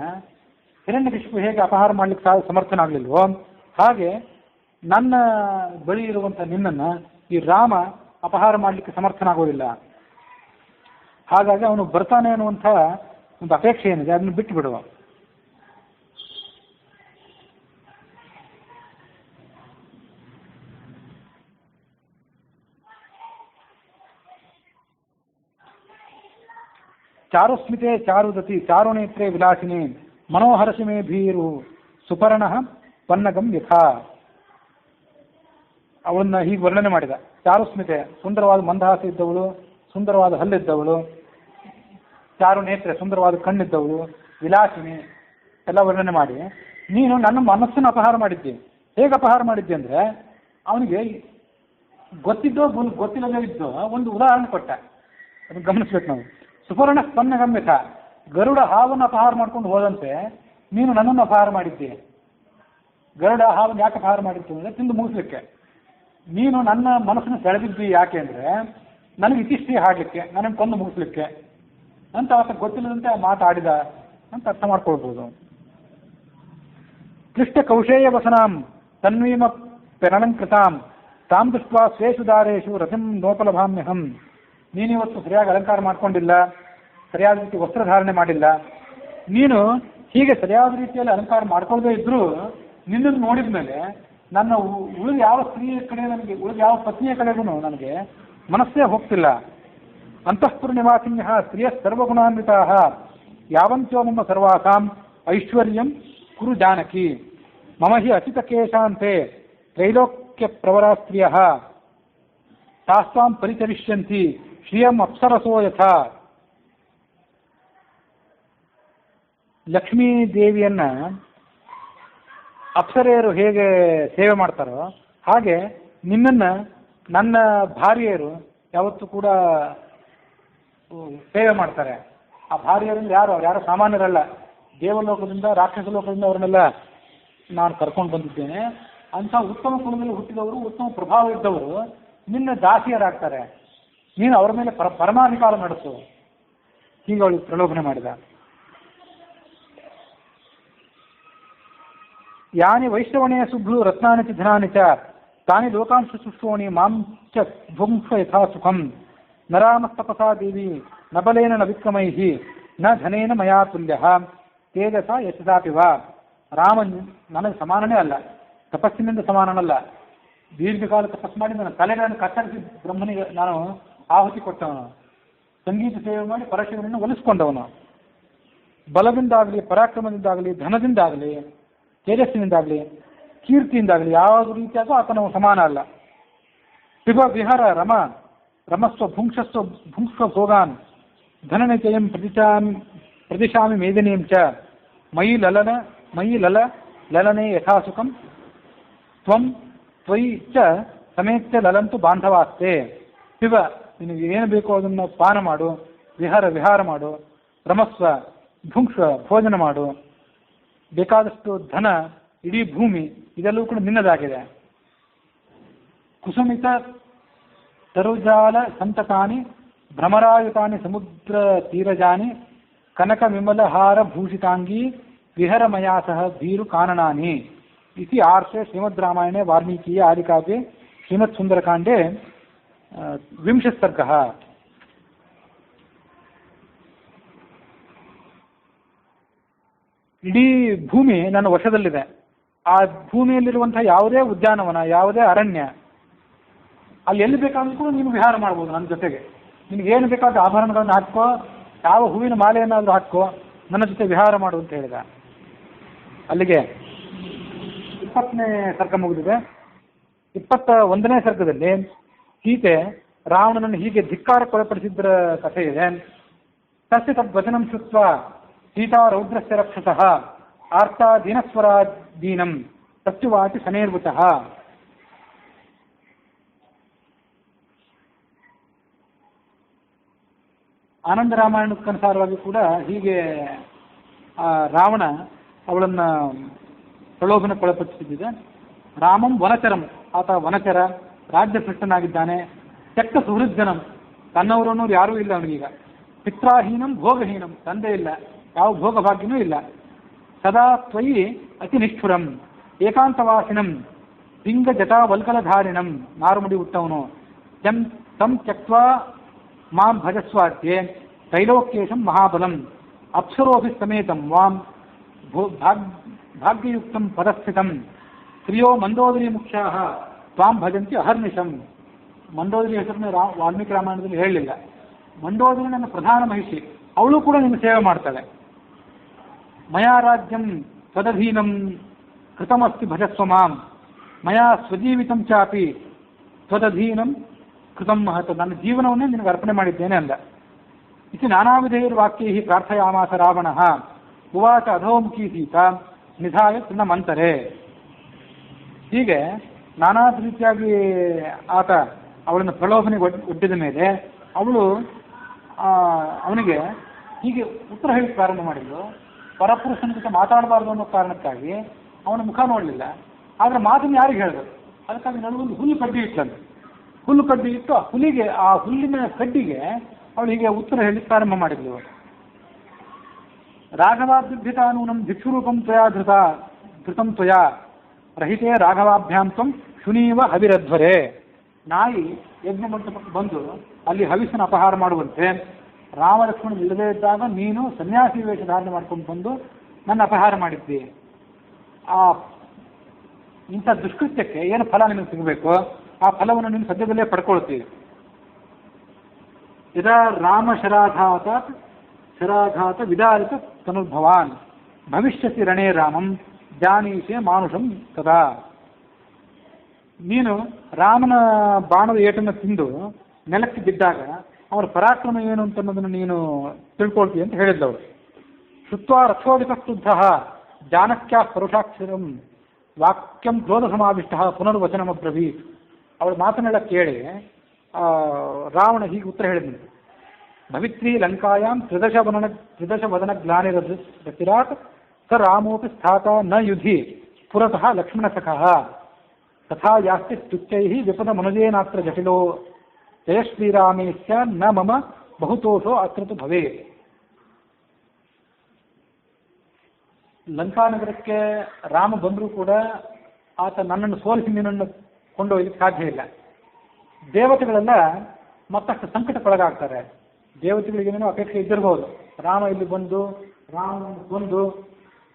ಹಿರಣ್ಯಕಶಿಪು ಹೇಗೆ ಅಪಹಾರ ಮಾಡ್ಲಿಕ್ಕೆ ಸಮರ್ಥನಾಗಲಿಲ್ವೋ, ಹಾಗೆ ನನ್ನ ಬಳಿ ಇರುವಂಥ ನಿನ್ನನ್ನು ಈ ರಾಮ ಅಪಹಾರ ಮಾಡಲಿಕ್ಕೆ ಸಮರ್ಥನಾಗೋದಿಲ್ಲ. ಹಾಗಾಗಿ ಅವನು ಬರ್ತಾನೆ ಅನ್ನುವಂಥ ಒಂದು ಅಪೇಕ್ಷೆ ಏನಿದೆ ಅದನ್ನು ಬಿಟ್ಟು ಬಿಡುವ. ಚಾರುಸ್ಮಿತೆ ಚಾರುದತಿ ಚಾರುನೇತ್ರೇ ವಿಲಾಸಿನಿ ಮನೋಹರಸಿ ಮೇ ಭೀರು ಸುಪರ್ಣ ಪನ್ನಗಂ ಯಥಾ. ಅವಳನ್ನ ಹೀಗೆ ವರ್ಣನೆ ಮಾಡಿದ. ಚಾರುಸ್ಮಿತೆ, ಸುಂದರವಾದ ಮಂದಹಾಸ ಇದ್ದವಳು, ಸುಂದರವಾದ ಹಲ್ಲಿದ್ದವಳು. ಚಾರು ನೇತ್ರೆ, ಸುಂದರವಾದ ಕಣ್ಣಿದ್ದವಳು. ವಿಲಾಸಿನಿ ಎಲ್ಲ ವರ್ಣನೆ ಮಾಡಿ, ನೀನು ನನ್ನ ಮನಸ್ಸನ್ನು ಅಪಹಾರ ಮಾಡಿದ್ದೆ. ಹೇಗೆ ಅಪಹಾರ ಮಾಡಿದ್ದೆ ಅಂದರೆ, ಅವನಿಗೆ ಗೊತ್ತಿದ್ದೋ ಗೊತ್ತಿಲ್ಲದೇ ಇದ್ದೋ ಒಂದು ಉದಾಹರಣೆ ಕೊಟ್ಟ. ಅದನ್ನು ಗಮನಿಸ್ಬೇಕು ನಾವು. ಸುಪರ್ಣ ಸ್ಪನ್ನ ಗಮ್ಯಥ, ಗರುಡ ಹಾವನ್ನು ಅಪಹಾರ ಮಾಡ್ಕೊಂಡು ಹೋದಂತೆ ನೀನು ನನ್ನನ್ನು ಅಪಹಾರ ಮಾಡಿದ್ದೆ. ಗರುಡ ಹಾವನ್ನು ಯಾಕೆ ಅಪಹಾರ ಮಾಡಿತ್ತು ಅಂದರೆ ತಿಂದು ಮುಗಿಸ್ಲಿಕ್ಕೆ. ನೀನು ನನ್ನ ಮನಸ್ಸನ್ನು ಸೆಳೆದಿದ್ದಿ ಯಾಕೆ ಅಂದರೆ ನನಗೆ ಇತಿಷ್ಠಿ ಹಾಡಲಿಕ್ಕೆ, ನನಗೆ ಕೊಂದು ಮುಗಿಸ್ಲಿಕ್ಕೆ ಅಂತ ಆತ ಗೊತ್ತಿಲ್ಲದಂತೆ ಆ ಮಾತಾಡಿದ ಅಂತ ಅರ್ಥ ಮಾಡ್ಕೊಳ್ಬೋದು. ಕ್ಲಿಷ್ಟ ಕೌಶೇಯ ವಸನಾಂ ತನ್ವೀಮ ಪೆರಣಂಕೃತಾಂ ತಾಂ ದೃಷ್ಟ್ವಾ ಸ್ವೇಷು ದಾರೇಶು ರಥಂ ನೋಪಲಭಾಮ್ಯಹಂ. ನೀನಿವತ್ತು ಸರಿಯಾಗಿ ಅಲಂಕಾರ ಮಾಡ್ಕೊಂಡಿಲ್ಲ, ಸರಿಯಾದ ರೀತಿ ವಸ್ತ್ರಧಾರಣೆ ಮಾಡಿಲ್ಲ. ನೀನು ಹೀಗೆ ಸರಿಯಾದ ರೀತಿಯಲ್ಲಿ ಅಲಂಕಾರ ಮಾಡ್ಕೊಳ್ಳದೇ ಇದ್ರೂ ನಿನ್ನನ್ನು ನೋಡಿದ ಮೇಲೆ ನನ್ನ ಉಳಿದ ಯಾವ ಸ್ತ್ರೀಯ ಕಡೆ ನನಗೆ, ಉಳಿದ ಯಾವ ಪತ್ನಿಯ ಕಡೆಗೂ ನನಗೆ ಮನಸ್ಸೇ ಹೋಗ್ತಿಲ್ಲ. ಅಂತಃಪುರ ನಿವಾಸಿನ್ಯಃ ಸ್ತ್ರೀಯ ಸರ್ವಗುಣಾನ್ವಿತಾಃ ಯಾವಂತ್ಯೋ ಮಮ ಸರ್ವಾಸಾಂ ಐಶ್ವರ್ಯಂ ಕುರು ಜಾನಕಿ ಮಮ ಹಿ ಅಚಿತಕೇಶಾಂತೆ ತ್ರೈಲೋಕ್ಯ ಪ್ರವರಾ ಸ್ತ್ರೀಯಃ ತಾಸ್ತಾಂ ಪರಿಚರಿಷ್ಯಂತಿ ಶ್ರಿಯಂ ಅಪ್ಸರಸೋ ಯಥಾ. ಲಕ್ಷ್ಮೀ ದೇವಿಯನ್ನ ಅಪ್ಸರೆಯರು ಹೇಗೆ ಸೇವೆ ಮಾಡ್ತಾರೋ ಹಾಗೆ ನಿನ್ನನ್ನು ನನ್ನ ಭಾರ್ಯರು ಯಾವತ್ತೂ ಕೂಡ ಸೇವೆ ಮಾಡ್ತಾರೆ. ಆ ಭಾರ್ಯರಿಂದ ಯಾರು ಸಾಮಾನ್ಯರಲ್ಲ. ದೇವಲೋಕದಿಂದ, ರಾಕ್ಷಸ ಲೋಕದಿಂದ ಅವ್ರನ್ನೆಲ್ಲ ನಾನು ಕರ್ಕೊಂಡು ಬಂದಿದ್ದೇನೆ. ಅಂಥ ಉತ್ತಮ ಕುಲದಲ್ಲಿ ಹುಟ್ಟಿದವರು, ಉತ್ತಮ ಪ್ರಭಾವ ಇದ್ದವರು ನಿನ್ನ ದಾಸಿಯರಾಗ್ತಾರೆ. ನೀನು ಅವರ ಮೇಲೆ ಪರಮಾಧಿಕಾರ ನಡೆಸು. ಹೀಗೆ ಅವಳು ಪ್ರಲೋಭನೆ ಮಾಡಿದ. ಯಾನಿ ವೈಶ್ರವಣೆಯ ಸುಭ್ರು ರತ್ನಾನಿ ಚ ಧನಾನಿ ಚ ತಾನಿ ಲೋಕಾಂಶ ಸುಷ್ಠೋಣಿ ಮಾಂ ಚ ಧ್ವಂಸ ಯಥಾ ಸುಖಂ ನರಾಮಸ್ತಪಸಾ ದೇವಿ ನ ಬಲೇನ ನ ವಿಕ್ರಮೈಃ ನ ಧನೇನ ಮಯಾ ತುಲ್ಯಃ ತೇಜಸ ಯಶಸಾಪಿವ. ರಾಮನ್ ನನಗೆ ಸಮಾನನೇ ಅಲ್ಲ, ತಪಸ್ಸಿನಿಂದ ಸಮಾನನಲ್ಲ. ದೀರ್ಘಕಾಲ ತಪಸ್ಸು ಮಾಡಿ ನನ್ನ ತಲೆಗಳನ್ನು ಕತ್ತರಿಸಿ ಬ್ರಹ್ಮನಿಗೆ ನಾನು ಆಹುತಿ ಕೊಟ್ಟವನು. ಸಂಗೀತ ಸೇವೆ ಮಾಡಿ ಪರಶಿವನನ್ನು ಒಲಿಸ್ಕೊಂಡವನು. ಬಲದಿಂದಾಗಲಿ, ಪರಾಕ್ರಮದಿಂದಾಗಲಿ, ಧನದಿಂದಾಗಲಿ, ತೇಜಸ್ಸಿನಿಂದಾಗಲಿ ಕೀರ್ತಿಯಿಂದಾಗಲಿ ಯಾವ ರೀತಿಯಾಗೂ ಆತನ ಸಮಾನ ಅಲ್ಲ. ಪಿಬ ವಿಹಾರ ರಮಸ್ವ ಭುಂಕ್ಸ್ವ ಭೋಗಾನ್ ಧನನಿಚಯಂ ಪ್ರದಿಶಾಮಿ ಮೇದಿನೀಂ ಚ ಮಯಿ ಲಲನೆ ಯಥಾಸುಖಂ ತ್ವಯಿ ಚ ಸಮೇತ್ಯ ಲಲಂತು ಬಾಂಧವಾಸ್ತೆ. ಪಿಬ, ನಿನಗೆ ಏನು ಬೇಕೋ ಅದನ್ನು ಪಾನ ಮಾಡು, ವಿಹಾರ ಮಾಡು, ರಮಸ್ವ ಭುಂಕ್ಸ್ವ ಭೋಜನ ಮಾಡು, ಬೇಕಾದಷ್ಟು ಧನ, ಇಡೀ ಭೂಮಿ ಇದೆಲ್ಲವೂ ಕೂಡ ನಿನ್ನದಾಗಿದೆ. ಕುಸುಮಿತ ತರುಜಾಲ ಸಂತತಾನಿ ಭ್ರಮರಾಯುತಾನಿ ಸಮುದ್ರ ತೀರಜಾನಿ ಕನಕ ವಿಮಲ ಹಾರ ಭೂಷಿತಾಂಗಿ ವಿಹರಮಯಾ ಸಹ ಭೀರು ಕಾನನಾನಿ ಇತಿ ಆರ್ಷೆ ಶ್ರೀಮದ್ ರಾಮಾಯಣೆ ವಾಲ್ಮೀಕೀಯ ಆದಿಕಾವ್ಯೆ ಶ್ರೀಮತ್ ಸುಂದರಕಾಂಡೆ 20 ಸರ್ಗಃ. ಇಡೀ ಭೂಮಿ ನನ್ನ ವಶದಲ್ಲಿದೆ. ಆ ಭೂಮಿಯಲ್ಲಿರುವಂತಹ ಯಾವುದೇ ಉದ್ಯಾನವನ, ಯಾವುದೇ ಅರಣ್ಯ, ಅಲ್ಲಿ ಎಲ್ಲಿ ಬೇಕಾದ್ರೂ ಕೂಡ ನೀನು ವಿಹಾರ ಮಾಡ್ಬೋದು ನನ್ನ ಜೊತೆಗೆ. ನಿನಗೇನು ಬೇಕಾದ ಆಭರಣಗಳನ್ನು ಹಾಕೋ, ಯಾವ ಹೂವಿನ ಮಾಲೆಯನ್ನಾದರೂ ಹಾಕೋ, ನನ್ನ ಜೊತೆ ವಿಹಾರ ಮಾಡು ಅಂತ ಹೇಳಿದ. ಅಲ್ಲಿಗೆ 20ನೇ ಸರ್ಗ ಮುಗಿದಿದೆ. 21ನೇ ಸರ್ಗದಲ್ಲಿ ಸೀತೆ ರಾವಣನನ್ನು ಹೀಗೆ ಧಿಕ್ಕಾರಕ್ಕೊಳಪಡಿಸಿದ್ದರ ಕಥೆ ಇದೆ. ತಸ್ಯ ತದ್ವಚನಂ ಶುತ್ವ ಸೀತಾ ರೌದ್ರಸ್ಯ ರಕ್ಷಸಃ ಆರ್ತಾ ದೀನಸ್ವರಾದೀನಂ ಪ್ರತ್ಯುವಾಚಿ ಶನೇರ್ವಚಃ. ಆನಂದ ರಾಮಾಯಣಕ್ಕನುಸಾರವಾಗಿ ಕೂಡ ಹೀಗೆ ರಾವಣ ಅವಳನ್ನು ಪ್ರಲೋಭನಕ್ಕೊಳಪಡಿಸಿದ್ದಿದೆ. ರಾಮಂ ವನಚರಂ, ಆತ ವನಚರ, ರಾಜ್ಯಭ್ರಷ್ಟನಾಗಿದ್ದಾನೆ. ತೆಕ್ತ ಸುಹೃಜ್ಜನಂ, ತನ್ನವರನ್ನೋರು ಯಾರೂ ಇಲ್ಲ ಅವನಿಗೀಗ. ಪಿತ್ರಾಹೀನಂ ಭೋಗಹೀನಂ, ತಂದೆ ಇಲ್ಲ, ಯಾವ ಭೋಗ ಭಾಗ್ಯನೂ ಇಲ್ಲ. ಸದಾ ತ್ವಯಿ ಅತಿ ನಿಷ್ಠುರಂ ಏಕಾಂತವಾಸಿನಂ ಪಿಂಗ ಜಟಾ ವಲ್ಕಲಧಾರಿಣಂ, ನಾರುಮುಡಿ ಹುಟ್ಟವನು. ತಂ ತ್ಯಕ್ತ್ವಾ ಮಾಂ ಭಜಸ್ವಾದ್ಯೆ ತೈಲೋಕ್ಯೇಶಂ ಮಹಾಬಲಂ ಅಪ್ಸರೋಭಿ ಸಮೇತಂ ವಾಂ ಭಾಗ್ಯಯುಕ್ತಂ ಪದಸ್ಥಿತಂ ಶ್ರಿಯೋ ಮಂದೋದರಿ ಮುಖ್ಯಾಃ ತ್ವಾಂ ಭಜಂತಿ ಅಹರ್ನಿಶಂ. ಮಂದೋದರಿ ಹೆಸರನ್ನು ವಾಲ್ಮೀಕಿ ರಾಮಾಯಣದಲ್ಲಿ ಹೇಳಲಿಲ್ಲ. ಮಂದೋದರಿ ನನ್ನ ಪ್ರಧಾನ ಮಹಿಷಿ, ಅವಳು ಕೂಡ ನಿನ್ನ ಸೇವೆ ಮಾಡ್ತಾಳೆ. ಮಯಾ ರಾಜ್ಯಂ ಸ್ವದಧೀನಂ ಕೃತಮಸ್ತಿ ಭಜಸ್ವ ಮಾಂ ಮಯಾ ಸ್ವಜೀವಿತಂ ಚಾಪಿ ಸ್ವದಧೀನಂ ಕೃತಂ ಮಹತ್, ನನ್ನ ಜೀವನವನ್ನೇ ನಿನಗೆ ಅರ್ಪಣೆ ಮಾಡಿದ್ದೇನೆ ಅಂದ. ಇತಿ ನಾನಾವಿಧೈರ್ವಾಕ್ಯೈಃ ಪ್ರಾರ್ಥಯಾಮಾಸ ರಾವಣಃ ಉವಾಚ ಅಧೋಮುಖಿ ಸೀತಾ ನಿಧಾಯ ತೃಣಮಂತರೆ. ಹೀಗೆ ನಾನಾ ರೀತಿಯಾಗಿ ಆತ ಅವಳನ್ನು ಪ್ರಲೋಭನೆಗೆ ಒಡ್ಡಿದ ಮೇಲೆ ಅವಳು ಅವನಿಗೆ ಹೀಗೆ ಉತ್ತರ ಹೇಳಿ ಪ್ರಾರಂಭ ಮಾಡಿದ್ಲು. ಪರಪುರುಷನ ಜೊತೆ ಮಾತಾಡಬಾರ್ದು ಅನ್ನೋ ಕಾರಣಕ್ಕಾಗಿ ಅವನ ಮುಖ ನೋಡಲಿಲ್ಲ. ಆದರೆ ಮಾತನ್ನು ಯಾರಿಗೆ ಹೇಳಿದ್ರು? ಅದಕ್ಕಾಗಿ ನನಗೊಂದು ಹುಲ್ಲು ಕಡ್ಡಿ ಇಟ್ಲಂತೆ. ಹುಲ್ಲು ಕಡ್ಡಿ ಇಟ್ಟು ಆ ಹುಲ್ಲಿನ ಕಡ್ಡಿಗೆ ಅವಳು ಹೀಗೆ ಉತ್ತರ ಹೇಳಿ ಪ್ರಾರಂಭ ಮಾಡಿದ್ಲು. ರಾಘವಾಭ್ಯುತಾನೂನಂ ಭಿಕ್ಷುರೂಪಂ ತ್ವಯಾ ಧೃತಂ ತ್ವಯಾ ರಹಿತೇ ರಾಘವಾಭ್ಯಾಂ ತ್ವಂ ಶುನೀವ ಹವಿರಧ್ವರೆ. ನಾಯಿ ಯಜ್ಞ ಮಂಟಪಕ್ಕೆ ಬಂದು ಅಲ್ಲಿ ಹವಿಸ್ಸನ ಅಪಹಾರ ಮಾಡುವಂತೆ ರಾಮಲಕ್ಷ್ಮಣ ಇಲ್ಲದೇ ಇದ್ದಾಗ ನೀನು ಸನ್ಯಾಸಿ ವೇಷ ಧಾರಣೆ ಮಾಡ್ಕೊಂಡು ಬಂದು ನನ್ನ ಅಪಹಾರ ಮಾಡಿದ್ದಿ. ಇಂಥ ದುಷ್ಕೃತ್ಯಕ್ಕೆ ಏನು ಫಲ ನಿನಗೆ ಸಿಗಬೇಕು, ಆ ಫಲವನ್ನು ನೀನು ಸದ್ಯದಲ್ಲೇ ಪಡ್ಕೊಳ್ತೀವಿ. ಯದಾ ರಾಮ ಶರಾಘಾತ ವಿದಾರಿತ ತನುರ್ಭವಾನ್ ಭವಿಷ್ಯಸಿ ರಣೇ ರಾಮಂ ಜಾನೀಷೆ ಮಾನುಷಂ ತದಾ. ನೀನು ರಾಮನ ಬಾಣದ ಏಟನ್ನು ತಿಂದು ನೆಲಕ್ಕೆ ಬಿದ್ದಾಗ ಅವರ ಪರಾಕ್ರಮ ಏನು ಅಂತ ಅನ್ನೋದನ್ನು ನೀನು ತಿಳ್ಕೊಳ್ತೀವಿ ಅಂತ ಹೇಳಿದ್ದವರು. ಶುತ್ವಾ ರಥೋಧಿಪಸ್ತುದ್ಧ ಜಾನಕ್ಯಾ ಪರುಷಾಕ್ಷರಂ ವಾಕ್ಯಂ ಕ್ರೋಧ ಸಮಾವಿಷ್ಟ ಪುನರ್ವಚನಮಬ್ರವೀತ್. ಅವಳ ಮಾತನ್ನೆಲ್ಲ ಕೇಳಿ ರಾವಣ ಹೀಗೆ ಉತ್ತರ ಹೇಳಿದಂತೆ. ಭವಿತ್ರಿ ಲಂಕಾಯಾಂ ತ್ರಿದಶ ವದನ ಗ್ಲಾನಿರತಿರಾಟ್ ಸ ರಾಮೋಪಿ ಸ್ಥಾತ ನ ಯುಧಿ ಪುರತಃ ಲಕ್ಷ್ಮಣ ಸಖಃ ತಥಾ ಯಾಸ್ತಿ ಸ್ತುತ್ಯೈಃ ವಿಪದ ಮನುಜೇನಾತ್ರ ಜಟಿಲೋ ಜಯ ಶ್ರೀರಾಮೇಶ್ಚ ನ ಮಮ ಬಹುತೋಷೋ ಅತ್ರತು ಭವೇತ್. ಲಂಕಾನಗರಕ್ಕೆ ರಾಮ ಬಂದರೂ ಕೂಡ ಆತ ನನ್ನನ್ನು ಸೋಲಿಸಿ ನಿನ್ನನ್ನು ಕೊಂಡೊಯ್ಯಲಿಕ್ಕೆ ಸಾಧ್ಯ ಇಲ್ಲ. ದೇವತೆಗಳೆಲ್ಲ ಮತ್ತಷ್ಟು ಸಂಕಟಕ್ಕೊಳಗಾಗ್ತಾರೆ. ದೇವತೆಗಳಿಗೇನೇನೋ ಅಪೇಕ್ಷೆ ಇದ್ದಿರಬಹುದು. ರಾಮ ಇಲ್ಲಿ ಬಂದು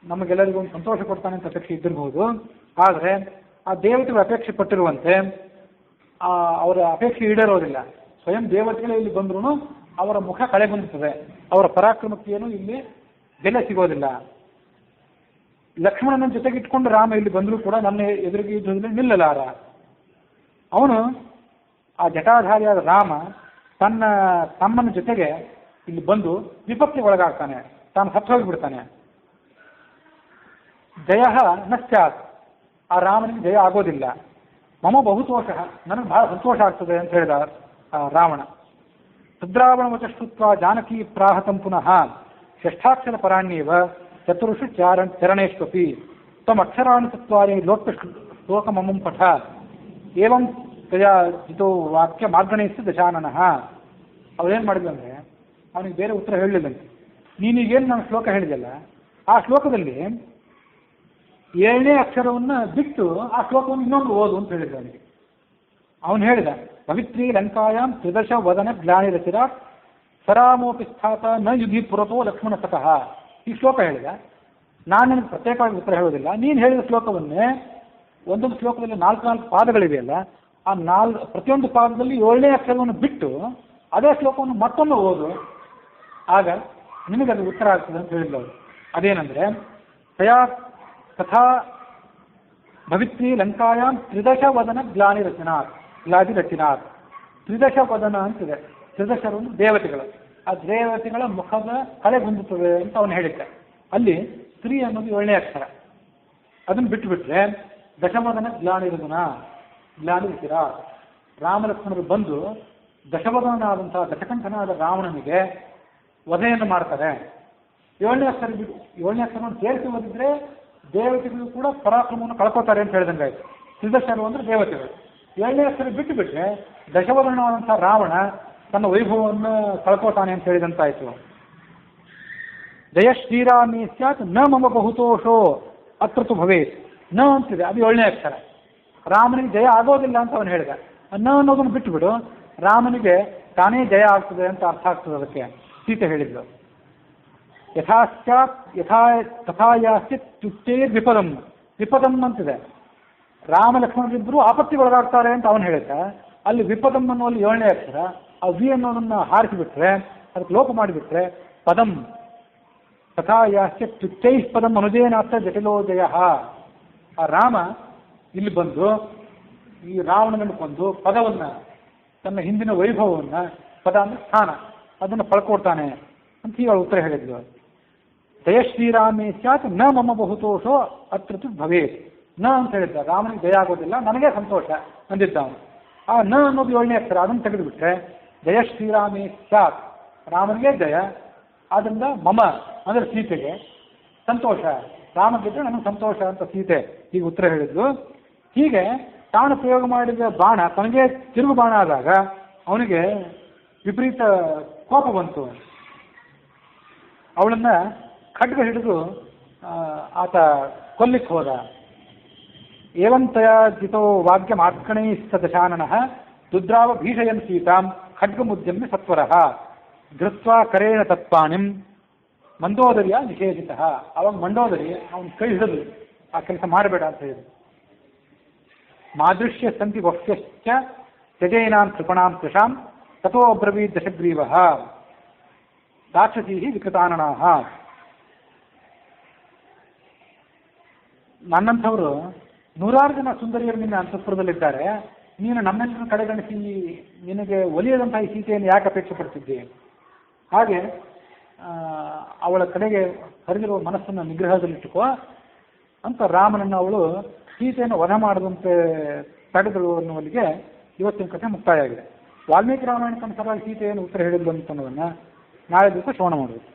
ನಮಗೆಲ್ಲರಿಗೂ ಒಂದು ಸಂತೋಷ ಕೊಡ್ತಾನೆ ಅಂತ ಅಪೇಕ್ಷೆ ಇದ್ದಿರಬಹುದು. ಆದರೆ ಆ ದೇವತೆಗಳು ಅಪೇಕ್ಷೆ ಪಟ್ಟಿರುವಂತೆ ಅವರ ಅಪೇಕ್ಷೆ ಈಡೇರೋದಿಲ್ಲ. ಸ್ವಯಂ ದೇವತೆಗಳೇ ಇಲ್ಲಿ ಬಂದ್ರೂ ಅವರ ಮುಖ ಕಳೆ ಬಂದಿರ್ತದೆ. ಅವರ ಪರಾಕ್ರಮಕ್ಕೇನು ಇಲ್ಲಿ ಬೆಲೆ ಸಿಗೋದಿಲ್ಲ. ಲಕ್ಷ್ಮಣನ ಜೊತೆಗೆ ಇಟ್ಕೊಂಡು ರಾಮ ಇಲ್ಲಿ ಬಂದರೂ ಕೂಡ ನನ್ನ ಎದುರಿಗೆ ಯುದ್ಧದಲ್ಲಿ ನಿಲ್ಲಲಾರ. ಅವನು ಆ ಜಟಾಧಾರಿಯಾದ ರಾಮ ತನ್ನ ತಮ್ಮನ ಜೊತೆಗೆ ಇಲ್ಲಿ ಬಂದು ವಿಪತ್ತಿಗೆ ಒಳಗಾಗ್ತಾನೆ, ತಾನು ಸತ್ತು ಹೋಗಿಬಿಡ್ತಾನೆ. ಜಯ ನ ಸ್ಯಾತ್, ಆ ರಾಮನಿಗೆ ಜಯ ಆಗೋದಿಲ್ಲ. ಮಮ ಬಹುತೋಷ, ನನಗೆ ಬಹಳ ಸಂತೋಷ ಆಗ್ತದೆ ಅಂತ ಹೇಳಿದ ರಾವಣ. ರುದ್ರಾವಣ ವಚಸ್ತುತ್ವ ಜಾನಕಿ ಪ್ರಾಹತಂ ಪುನಃ ಷಷ್ಠಾಕ್ಷರ ಪರಾಣ್ಯೇವ ಚತುರ್ಷು ಚರಣೇಶ್ವಪಿ ತಮ್ಮ ಅಕ್ಷರಾಣಿ ತತ್ವಾರಿ ಲೋಕ ಶ್ಲೋಕಮಮಂ ಪಠ ಏವಂ ತಯಾ ಇದು ವಾಕ್ಯ ಮಾರ್ಗಣೇಸ್ತು ದಶಾನನಃ. ಅವ್ರೇನು ಮಾಡಿದ್ಲು ಅಂದರೆ ಅವನಿಗೆ ಬೇರೆ ಉತ್ತರ ಹೇಳಲಿಲ್ಲಂತೆ. ನೀನೀಗೇನು ನಾನು ಶ್ಲೋಕ ಹೇಳಿದೆಯಲ್ಲ, ಆ ಶ್ಲೋಕದಲ್ಲಿ 7ನೇ ಅಕ್ಷರವನ್ನು ಬಿಟ್ಟು ಆ ಶ್ಲೋಕವನ್ನು ಇನ್ನೊಂದು ಓದು ಅಂತ ಹೇಳಿದ ಅವನಿಗೆ. ಅವನು ಹೇಳಿದ, ಪವಿತ್ರೀ ಲಂಕಾಯಾಮ್ ತ್ರಿದಶ ವದನ ಗ್ಲಾನಿರಚಿರ ಸರಾಮೋಪಿ ಸ್ಥಾತ ನ ಯುಧಿ ಪುರತೋ ಲಕ್ಷ್ಮಣ ಸತಃ. ಈ ಶ್ಲೋಕ ಹೇಳಿದ. ನಾನು ನಿನಗೆ ಪ್ರತ್ಯೇಕವಾಗಿ ಉತ್ತರ ಹೇಳೋದಿಲ್ಲ. ನೀನು ಹೇಳಿದ ಶ್ಲೋಕವನ್ನೇ ಒಂದೊಂದು ಶ್ಲೋಕದಲ್ಲಿ 4 ಪಾದಗಳಿವೆಯಲ್ಲ, ಆ ಪ್ರತಿಯೊಂದು ಪಾದದಲ್ಲಿ 7ನೇ ಅಕ್ಷರವನ್ನು ಬಿಟ್ಟು ಅದೇ ಶ್ಲೋಕವನ್ನು ಮತ್ತೊಮ್ಮೆ ಓದು, ಆಗ ನಿನಗದು ಉತ್ತರ ಆಗ್ತದೆ ಅಂತ ಹೇಳಿದ್ರು. ಅದೇನೆಂದರೆ ತಯಾ ತಥಾ ಭವಿತ್ರಿ ಲಂಕಾಯಾಮ್ ತ್ರಿದಶ ವದನ ಗ್ಲಾದಿ ರಚನಾತ್. ತ್ರಿದಶ ವದನ ಅಂತಿದೆ. ತ್ರಿದಶರನ್ನು ದೇವತೆಗಳು, ಆ ದೇವತೆಗಳ ಮುಖದ ಕಳೆ ಹೊಂದುತ್ತದೆ ಅಂತ ಅವನು ಹೇಳಿದ್ದ. ಅಲ್ಲಿ ಸ್ತ್ರೀ ಅನ್ನೋದು 7ನೇ ಅಕ್ಷರ. ಅದನ್ನು ಬಿಟ್ಟುಬಿಟ್ರೆ ದಶವದನ ಗ್ಲಾದಿ ರಚನ. ರಾಮಲಕ್ಷ್ಮಣರು ಬಂದು ದಶವದನಾದಂತಹ ದಶಕಂಠನಾದ ರಾವಣನಿಗೆ ವಧೆಯನ್ನು ಮಾಡ್ತಾರೆ. 7ನೇ ಅಕ್ಷರವನ್ನು ಸೇರಿಸಿ ಓದಿದ್ರೆ ದೇವತೆಗಳು ಕೂಡ ಪರಾಕ್ರಮವನ್ನು ಕಳ್ಕೋತಾರೆ ಅಂತ ಹೇಳಿದಂಗಾಯ್ತು. ತ್ರಿದಶರು ಅಂದ್ರೆ ದೇವತೆಗಳು. 7ನೇ ಅಕ್ಷರ ಬಿಟ್ಟುಬಿಟ್ರೆ ದಶವದನಾದಂತಹ ರಾವಣ ತನ್ನ ವೈಭವವನ್ನು ಕಳ್ಕೋತಾನೆ ಅಂತ ಹೇಳಿದಂತಾಯ್ತು. ಜಯ ಶ್ರೀರಾಮೇ ಸ್ಯಾತ್ ನ ಮಮ ಬಹುತೋಷೋ ಅತ್ರತು ಭವೇತ್. ನ ಅಂತಿದೆ, ಅದು 7ನೇ ಅಕ್ಷರ. ರಾಮನಿಗೆ ಜಯ ಆಗೋದಿಲ್ಲ ಅಂತ ಅವನು ಹೇಳಿದ. ನ ಅನ್ನೋದನ್ನು ಬಿಟ್ಟುಬಿಡು, ರಾಮನಿಗೆ ತಾನೇ ಜಯ ಆಗ್ತದೆ ಅಂತ ಅರ್ಥ ಆಗ್ತದೆ. ಅದಕ್ಕೆ ಸೀತೆ ಹೇಳಿದ್ಲು, ಯಥಾಯಾಸ್ತಿತ್ತೇರ್ ವಿಪದಂ. ವಿಪದಂ ಅಂತಿದೆ. ರಾಮ ಲಕ್ಷ್ಮಣರಿಬ್ಬರು ಆಪತ್ತಿಗೊಳಗಾಗ್ತಾರೆ ಅಂತ ಅವನು ಹೇಳಿದ. ಅಲ್ಲಿ ವಿಪದಂ ಅನ್ನುವಲ್ಲಿ 7ನೇ ಅಕ್ಷರ. ಆ ವಿ ಅನ್ನೋದನ್ನು ಹಾರಿಸಿಬಿಟ್ರೆ, ಅದಕ್ಕೆ ಲೋಪ ಮಾಡಿಬಿಟ್ರೆ ಪದಂ. ತಥಾಯಾಸ್ತಿತ್ತೈ ಪದಂ ಅನುಜೇನಾರ್ಥ ಜಟಿಲೋದಯ. ಆ ರಾಮ ಇಲ್ಲಿ ಬಂದು ಈ ರಾವಣನನ್ನು ಕೊಂದು ಪದವನ್ನು, ತನ್ನ ಹಿಂದಿನ ವೈಭವವನ್ನು, ಪದ ಅಂದರೆ ಸ್ಥಾನ, ಅದನ್ನು ಪಳ್ಕೊಡ್ತಾನೆ ಅಂತ ಈಗ ಉತ್ತರ ಹೇಳಿದ್ಲು. ಜಯ ಶ್ರೀರಾಮೇ ಸ್ಯಾತ್ ನ ಮಮ ಬಹುತೋಷೋ ಅತ್ರತು ಭವೇತ್. ನ ಅಂತ ಹೇಳಿದ್ದ, ರಾಮನಿಗೆ ಜಯ ಆಗೋದಿಲ್ಲ, ನನಗೆ ಸಂತೋಷ ಅಂದಿದ್ದ ಅವನು. ಆ ನ ಅನ್ನೋದು 7ನೇ ಅಕ್ಷರ, ಅದನ್ನು ತೆಗೆದುಬಿಟ್ರೆ ಜಯ ಶ್ರೀರಾಮೇ ಸ್ಯಾತ್, ರಾಮನಿಗೆ ಜಯ, ಆದ್ದರಿಂದ ಮಮ ಅಂದರೆ ಸೀತೆಗೆ ಸಂತೋಷ, ರಾಮ ಗೆದ್ದರೆ ನನಗೆ ಸಂತೋಷ ಅಂತ ಸೀತೆ ಈಗ ಉತ್ತರ ಹೇಳಿದ್ಲು. ಹೀಗೆ ತಾನು ಪ್ರಯೋಗ ಮಾಡಿದ ಬಾಣ ತನಗೆ ತಿರುಗು ಬಾಣ ಆದಾಗ ಅವನಿಗೆ ವಿಪರೀತ ಕೋಪ ಬಂತು. ಅವಳನ್ನ ಖಡ್ಗ ಹಿಡಿದು ಆತ ಕೊಲ್ಲಿಕ್ಕೆ ಹೋದ. ಏವಂತಯ ಜಿತೋ ವಾಕ್ಯ ಮಾರ್ಕಣೈಸ್ತ ದಶಾನನಃ ರುದ್ರಾವ ಭೀಷಯನ್ ಸೀತಾಂ ಖಡ್ಗಮುದ್ಯಮ್ಯ ಸತ್ವರಃ ಧೃತ್ವಾ ಕರೇಣ ತತ್ಪಾಣಿಂ ಮಂದೋದರಿಯ ನಿಷೇಧಿತ. ಅವಾಗ ಮಂಡೋದರಿ ಅವನ ಕೈ ಹಿಡಿದು ಆ ಕೆಲಸ ಮಾಡಬೇಡ ಅಂತ ಹೇಳಿದ್ರು. ಮಾದೃಶ್ಯ ಸಂತಿ ವಕ್ಷ್ಯಶ್ಚ ತ್ಯಜೇನಾಂ ಕೃಪಣಾಂ ಕೃಷಾಂ ತಥೋ ಅಬ್ರವೀತ್ ದಶಗ್ರೀವಃ ರಾಕ್ಷಸೀ ವಿಕೃತಾನನಾಃ. ನನ್ನಂಥವರು 100 ಜನ ಸುಂದರಿಯರು ನಿನ್ನ ಅಂತಃಪುರದಲ್ಲಿದ್ದಾರೆ. ನೀನು ನಮ್ಮೆಲ್ಲರ ಕಡೆಗಣಿಸಿ ನಿನಗೆ ಒಲಿಯದಂತಹ ಈ ಸೀತೆಯನ್ನು ಯಾಕೆ ಅಪೇಕ್ಷೆ ಪಡ್ತಿದ್ದೆ? ಹಾಗೆ ಅವಳ ಕಡೆಗೆ ಹರಿದಿರುವ ಮನಸ್ಸನ್ನು ನಿಗ್ರಹದಲ್ಲಿಟ್ಟುಕೋ ಅಂತ ರಾಮನನ್ನು ಅವಳು ಸೀತೆಯನ್ನು ವಧ ಮಾಡದಂತೆ ತಡೆದಳು ಅನ್ನುವಲ್ಲಿಗೆ ಇವತ್ತಿನ ಕಥೆ ಮುಕ್ತಾಯ ಆಗಿದೆ. ವಾಲ್ಮೀಕಿ ರಾಮಾಯಣಕ್ಕನುಸಾರವಾಗಿ ಸೀತೆಯನ್ನು ಉತ್ತರ ಹೇಳಿದ್ಲು ಅನ್ನೋದನ್ನು ನಾಳೆ ದಿವಸ ಶ್ರವಣ ಮಾಡಬೇಕು.